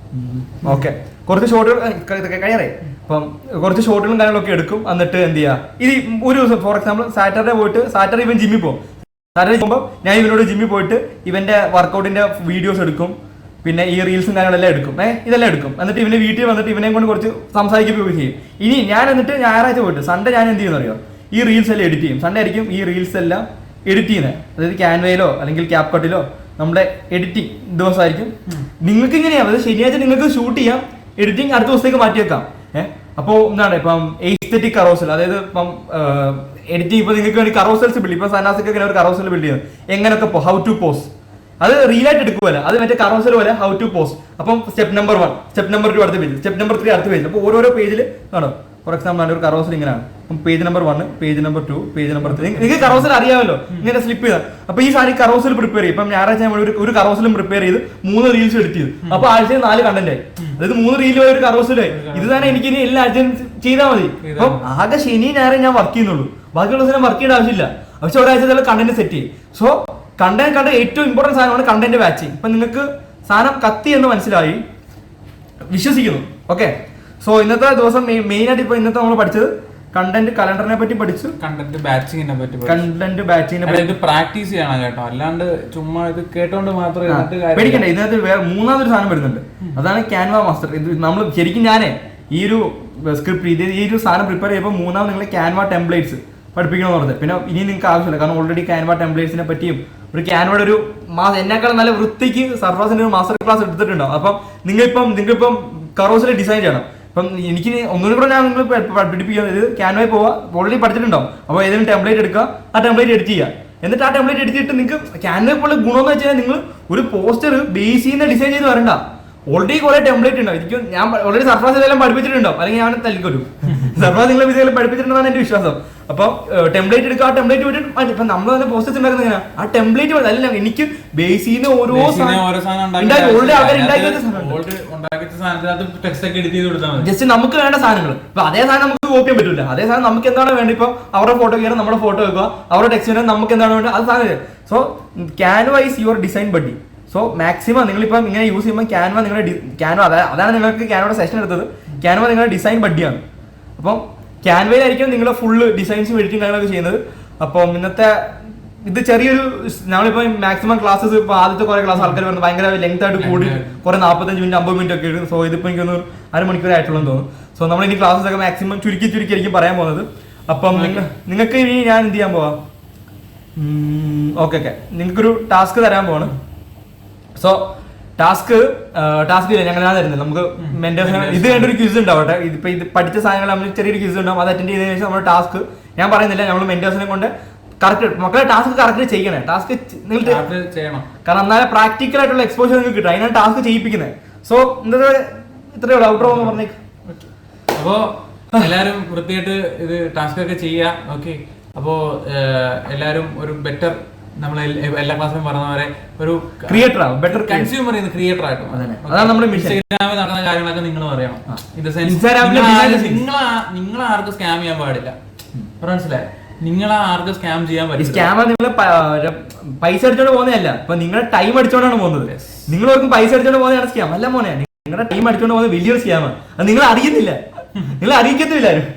ഓക്കെ, കുറച്ച് ഷോട്ടുകൾ കഴിയാറേ, അപ്പം കുറച്ച് ഷോട്ടുകളും കാര്യങ്ങളൊക്കെ എടുക്കും. എന്നിട്ട് എന്ത് ചെയ്യുക, ഇത് ഒരു ദിവസം ഫോർ എക്സാമ്പിൾ സാറ്റർഡേ ഇവൻ ജിമ്മിൽ പോകും. സാറ്റർഡേ പോകുമ്പോൾ ഞാൻ ഇവനോട് ജിമ്മിൽ പോയിട്ട് ഇവന്റെ വർക്കൗട്ടിന്റെ വീഡിയോസ് എടുക്കും, പിന്നെ ഈ റീൽസും കാര്യങ്ങളെല്ലാം എടുക്കും, ഇതെല്ലാം എടുക്കും. എന്നിട്ട് ഇവന്റെ വീട്ടിൽ വന്നിട്ട് ഇവനെ കൊണ്ട് കുറച്ച് സംസാരിക്കുകയൊക്കെ ചെയ്യും. ഇനി ഞാൻ എന്നിട്ട് ഞായറാഴ്ച പോയിട്ട് സൺഡേ ഞാൻ എന്ത് ചെയ്യുന്ന അറിയോ, ഈ റീൽസ് എല്ലാം എഡിറ്റ് ചെയ്യും. സൺഡേ ആയിരിക്കും ഈ റീൽസ് എല്ലാം എഡിറ്റ് ചെയ്യുന്നത്. അതായത് ക്യാൻവയിലോ അല്ലെങ്കിൽ ക്യാപ് കട്ടിലോ നമ്മുടെ എഡിറ്റിംഗ് ദിവസമായിരിക്കും. നിങ്ങൾക്ക് ഇങ്ങനെയാണ്, അതായത് ശനിയാഴ്ച നിങ്ങൾക്ക് ഷൂട്ട് ചെയ്യാം, എഡിറ്റിംഗ് അടുത്ത ദിവസത്തേക്ക് മാറ്റി വെക്കാം. അപ്പോൾ എന്താണ് ഇപ്പം എസ്തെറ്റിക് കറോസൽ, അതായത് ഇപ്പം എഡിറ്റിംഗ് ഇപ്പൊ നിങ്ങൾക്ക് വേണ്ടി കറോസൽസ് ബിൽഡ്, ഇപ്പൊ സന്നാസിക്ക് ഒരു കറോസൽ ബിൽഡ് ചെയ്യുന്നത് എങ്ങനെയൊക്കെ ഹൗ ടു പോസ്റ്റ്, അത് റീലായിട്ട് എടുക്കുമല്ലോ, അത് മറ്റേ കറോസൽ പോലെ ഹൗ ടു പോസ്റ്റ്. അപ്പം സ്റ്റെപ്പ് നമ്പർ 1, സ്റ്റെപ്പ് നമ്പർ 2 അടുത്ത പേജ്, സ്റ്റെപ്പ് നമ്പർ 3 അടുത്ത പേജ്. അപ്പോൾ ഓരോരോ പേജിൽ കാണും. ഫോർ എക്സാമ്പിൾ ഒരു കറോസൽ ഇങ്ങനെയാണ്, page number 1, page number 2, page number 3. നിങ്ങൾക്ക് കറോസൽ അറിയാമല്ലോ, ഇങ്ങനെ സ്ലിപ്പ് ചെയ്താൽ. അപ്പൊ ഈ സാരി കറോസൽ പ്രിപ്പയർ ചെയ്യും. ഇപ്പം ഞായറാഴ്ച നമ്മൾ ഒരു കറോസലും പ്രിപ്പയർ ചെയ്ത് 3 റീൽസ് എഡിറ്റ് ചെയ്തു. അപ്പൊ ആഴ്ചയിൽ 4 കണ്ടന്റ് ആയി, അതായത് 3 റീലുമായി ഒരു കറോസലായി. ഇത് തന്നെ എനിക്ക് ഇനി എല്ലാ ആഴ്ചയും ചെയ്താൽ മതി. അപ്പം ആകെ ശനി ഞായറും ഞാൻ വർക്ക് ചെയ്യുന്നുള്ളൂ, ബാക്കിയുള്ള ദിവസം വർക്ക് ചെയ്യേണ്ട ആവശ്യമില്ല. പക്ഷെ ഒരാഴ്ച കണ്ടന്റ് സെറ്റ് ചെയ്യും. സോ കണ്ടന്റ് ഏറ്റവും ഇമ്പോർട്ടൻറ്റ് സാധനമാണ് കണ്ടന്റ് ബാച്ചിങ്. ഇപ്പൊ നിങ്ങൾക്ക് സാധനം കത്തി എന്ന് മനസ്സിലായി വിശ്വസിക്കുന്നു. ഓക്കെ, സോ ഇന്നത്തെ ദിവസം മെയിൻ ആയിട്ട് ഇപ്പൊ ഇന്നത്തെ നമ്മൾ പഠിച്ചത് കണ്ടന്റ് കലണ്ടറിനെ പറ്റി പഠിച്ചു, കണ്ടന്റ് ബാച്ചിങ്ങിനെ പറ്റി പ്രാക്ടീസ് ചെയ്യണം കേട്ടോ, അല്ലാണ്ട് ചുമ്മാ ഇത് കേട്ടോണ്ട് മാത്രം പേടിക്കണ്ട. ഇതിനകത്ത് വേറെ 3ാമതൊരു സാധനം വരുന്നുണ്ട്, അതാണ് ക്യാൻവ മാസ്റ്റർ. ഇത് നമ്മൾ ശരിക്കും ഞാനേ ഈ ഒരു സ്ക്രിപ്റ്റ് ഈ ഒരു സാധനം പ്രിപ്പയർ ചെയ്യുമ്പോൾ 3ാമത് നിങ്ങൾ ക്യാൻവ ടെംപ്ലേറ്റ്സ് പഠിപ്പിക്കണമെന്ന് പറഞ്ഞത്. പിന്നെ ഇനി നിങ്ങൾക്ക് ആവശ്യമില്ല, കാരണം ഓൾറെഡി ക്യാൻവ ടെംപ്ലേറ്റ്സിനെ പറ്റിയും ഒരു ക്യാൻവയുടെ ഒരു എന്നെക്കാളും നല്ല വൃത്തിക്ക് സർഫാസിന്റെ ഒരു മാസ്റ്റർ ക്ലാസ് എടുത്തിട്ടുണ്ടാവും. അപ്പം നിങ്ങളിപ്പം കറോസിൽ ഡിസൈൻ ചെയ്യണം. ഇപ്പം എനിക്ക് ഒന്നുകൂടി കൂടെ ഞാൻ നിങ്ങൾ പഠിപ്പിക്കുന്നത്, ഇത് ക്യാൻവയിൽ പോവുക, ഓൾറെഡി പഠിച്ചിട്ടുണ്ടാവും. അപ്പോൾ ഏതെങ്കിലും ടെംപ്ലേറ്റ് എടുക്കുക, ആ ടെംപ്ലേറ്റ് എഡിറ്റ് ചെയ്യുക. എന്നിട്ട് ആ ടെംപ്ലേറ്റ് എഡിറ്റ് നിങ്ങൾക്ക് ക്യാൻവയിൽ പോലെ ഗുണമെന്ന് വെച്ചാൽ നിങ്ങൾ ഒരു പോസ്റ്റർ ബേസ് ചെയ്യുന്ന ഡിസൈൻ ചെയ്ത് വരണ്ട. ഓൾറെഡി കുറെ ടെംപ്ലേറ്റ് ഉണ്ടാവും. എനിക്ക് ഞാൻ ഓൾറെഡി സർഫാസ് ഇതെല്ലാം പഠിപ്പിച്ചിട്ടുണ്ടാവും, അല്ലെങ്കിൽ ഞാൻ തല്ലിക്കൊരു സർഫാസ് നിങ്ങളെ വിധേയം പഠിപ്പിച്ചിട്ടുണ്ടെന്നാണ് എന്റെ വിശ്വാസം. അപ്പം ടെംപ്ലേറ്റ് എടുക്കുക, ആ ടെംപ്ലേറ്റ് പോയിട്ട് ഇപ്പൊ നമ്മൾ തന്നെ പോസ്റ്റേഴ്സ് ഉണ്ടാക്കുന്നത് എങ്ങനെയാ, ആ ടെംപ്ലേറ്റ് അല്ല എനിക്ക് ബേസ് ചെയ്യുന്ന ഓരോ ജസ്റ്റ് നമുക്ക് വേണ്ട സാധനങ്ങൾ. ഇപ്പൊ അതേ സാധനം നമുക്ക് കോപ്പി ചെയ്യാൻ പറ്റില്ല. അതേ സാധനം നമുക്ക് എന്താണ് വേണ്ടത്, ഇപ്പൊ അവരുടെ ഫോട്ടോ കയറാൻ നമ്മുടെ ഫോട്ടോ വെക്കുക, അവരുടെ ടെക്സ്റ്റ് വരാൻ നമുക്ക് എന്താണ് വേണ്ടത് അത് സാധനം. So Canva is your design buddy. So maximum നിങ്ങളിപ്പം ഇങ്ങനെ യൂസ് ചെയ്യുമ്പോൾ ക്യാൻവ നിങ്ങളുടെ ക്യാൻവ അതാണ് നിങ്ങൾക്ക് ക്യാൻവയുടെ സെഷൻ എടുത്തത്. ക്യാൻവ നിങ്ങളുടെ ഡിസൈൻ ബഡിയാണ്. അപ്പം ക്യാൻവയിലായിരിക്കും നിങ്ങൾ ഫുള്ള് ഡിസൈൻസും എഡിറ്റിംഗ് കാര്യങ്ങളൊക്കെ ചെയ്യുന്നത്. അപ്പം ഇന്നത്തെ ഇത് ചെറിയൊരു നമ്മളിപ്പോൾ മാക്സിമം ക്ലാസ്സസ് ഇപ്പോൾ ആദ്യത്തെ കുറെ ക്ലാസ് ആൾക്കാർ പറഞ്ഞത് ഭയങ്കര ലെങ്ത് ആയിട്ട് കൂടി കുറെ 45 മിനിറ്റ് 50 മിനിറ്റ് ഒക്കെ ഇടും. സോ ഇതിപ്പോൾ എനിക്കൊന്ന് അരമണിക്കൂർ ആയിട്ടുള്ളതെന്ന് തോന്നുന്നു. സോ നമ്മൾ ഇനി ക്ലാസ്സസ് ഒക്കെ മാക്സിമം ചുരുക്കി ആയിരിക്കും പറയാൻ പോകുന്നത്. അപ്പം നിങ്ങൾക്ക് ഇനി ഞാൻ എന്ത് ചെയ്യാൻ പോവാം, ഓക്കെ നിങ്ങൾക്കൊരു ടാസ്ക് തരാൻ പോവാണ്. സോ ടാസ്ക് ഇല്ല, ഞങ്ങൾ ഞാൻ തരുന്നില്ല. നമുക്ക് മെന്റേഴ്സിന് ഇത് കണ്ടൊരു ക്വിസ് ഉണ്ടാവട്ടെ. ഇതിപ്പോ ഇത് പഠിച്ച സാധനങ്ങൾ നമ്മൾ ചെറിയൊരു ക്വിസ് ഉണ്ടാവും, അത് അറ്റൻഡ് ചെയ്തതിനു ശേഷം നമ്മുടെ ടാസ്ക് ഞാൻ പറയുന്നില്ല, നമ്മൾ മെന്റേഴ്സിനെ കൊണ്ട് കറക്റ്റ് മക്കളെ ടാസ്ക് കറക്റ്റ് ചെയ്യണേ. ടാസ്ക് നിങ്ങൾ ചെയ്യണം, കാരണം എന്നാലും പ്രാക്ടിക്കൽ ആയിട്ടുള്ള എക്സ്പോഷർ നിങ്ങൾക്ക് കിട്ടും. അതിനാണ് ടാസ്ക് ചെയ്യിപ്പിക്കുന്നത്. സോ ഇന്നത്തെ ഇത്രയേ ഉള്ളൂ. ഔട്ടർ എന്ന് പറഞ്ഞേക്ക്. അപ്പോ എല്ലാരും വൃത്തിയായിട്ട് ഇത് ടാസ്ക് ഒക്കെ ചെയ്യാം. ഓക്കെ, അപ്പോ എല്ലാരും ഒരു ബെറ്റർ, നമ്മൾ എല്ലാ ക്ലാസ്സിലും പറഞ്ഞ പോലെ ഒരു ക്രിയേറ്റർ ആവും, ബെറ്റർ കൺസ്യൂമർ ചെയ്യുന്ന ക്രിയേറ്റർ ആയിട്ടും. അതാണ് നമ്മുടെ മിഷൻ. ഇൻസ്റ്റാഗ്രാമിൽ നടക്കുന്ന കാര്യങ്ങളൊക്കെ നിങ്ങൾ അറിയണം. ഇൻ ദ സെൻസ് നിങ്ങൾ ആർക്കും സ്കാം ചെയ്യാൻ പാടില്ല. മനസ്സിലായി? നിങ്ങളെ ആർക്കും സ്കാം ചെയ്യാൻ പറ്റില്ല. സ്കാമർ നിങ്ങൾ പൈസ അടിച്ചോണ്ട് പോകുന്നതല്ല, ഇപ്പൊ നിങ്ങളുടെ ടൈം അടിച്ചോണ്ടാണ് പോകുന്നത്. നിങ്ങളോർക്കും പൈസ അടിച്ചോണ്ട് പോകുന്നതാണ് സ്കാം. അല്ല മോനെ, നിങ്ങളുടെ ടൈം അടിച്ചോണ്ട് പോകുന്നത് വലിയൊരു സ്കാമാണ്. അത് നിങ്ങൾ അറിയുന്നില്ല, നിങ്ങൾ അറിയിക്കത്തില്ല ആരും.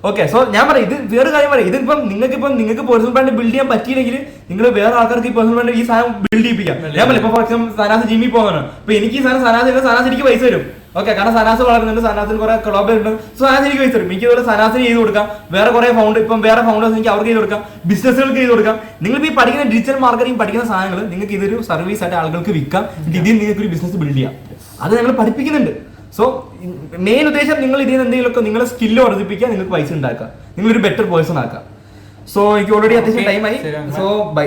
ഓക്കെ, സോ ഞാൻ പറയാം, ഇത് വേറെ കാര്യം പറയാം. ഇതിപ്പം നിങ്ങൾക്ക് പേഴ്സണൽ ബ്രാൻഡ് ബിൽഡ് ചെയ്യാൻ പറ്റിയില്ലെങ്കിൽ നിങ്ങൾ വേറെ ആൾക്കാർക്ക് ഈ പേഴ്സണൽ ബ്രാൻഡ് ഈ സാധനം ബിൽഡ് ചെയ്യിപ്പിക്കാം. ഞാൻ പറയാം, ഇപ്പൊ ഫോർ എക്സാമ്പിൾ സനാസ് ജിമ്മിൽ പോകുന്നതാണ്. അപ്പൊ എനിക്ക് ഈ സാധനം സനാസ് എനിക്ക് പൈസ വരും. ഓക്കെ, കാരണം സനാസ് വളരുന്നുണ്ട്, സനാസിന് കുറെ കൊളാബ് ഉണ്ട്. സോ സനാസ് എനിക്ക് പൈസ വരും. എനിക്ക് ഇതുപോലെ സനാസിന് ചെയ്ത് കൊടുക്കാം. വേറെ കുറെ വേറെ ഫൗണ്ടേഴ്സ് എനിക്ക് അവർക്ക് ചെയ്ത് കൊടുക്കാം, ബിസിനസ്സുകൾക്ക് ചെയ്ത് കൊടുക്കാം. നിങ്ങൾ ഈ പഠിക്കുന്ന ഡിജിറ്റൽ മാർക്കറ്റിംഗ് പഠിക്കുന്ന സാധനങ്ങൾ നിങ്ങൾക്ക് ഇതൊരു സർവീസ് ആയിട്ട് ആളുകൾക്ക് വിൽക്കാം. ഇതിൽ നിങ്ങൾക്ക് ഒരു ബിസിനസ് ബിൽഡ് ചെയ്യാം. അത് ഞങ്ങൾ പഠിപ്പിക്കുന്നുണ്ട്. സോ മെയിൻ ഉദ്ദേശം നിങ്ങൾ ഇതിൽ നിന്ന് എന്തെങ്കിലുമൊക്കെ നിങ്ങളുടെ സ്കില്ല് വർദ്ധിപ്പിക്കുക, നിങ്ങൾക്ക് പൈസ ഉണ്ടാക്കുക, നിങ്ങളൊരു ബെറ്റർ പേഴ്സൺ ആക്കുക. സോ എനിക്ക് ഓൾറെഡി അത്യാവശ്യം ടൈമായി. So by.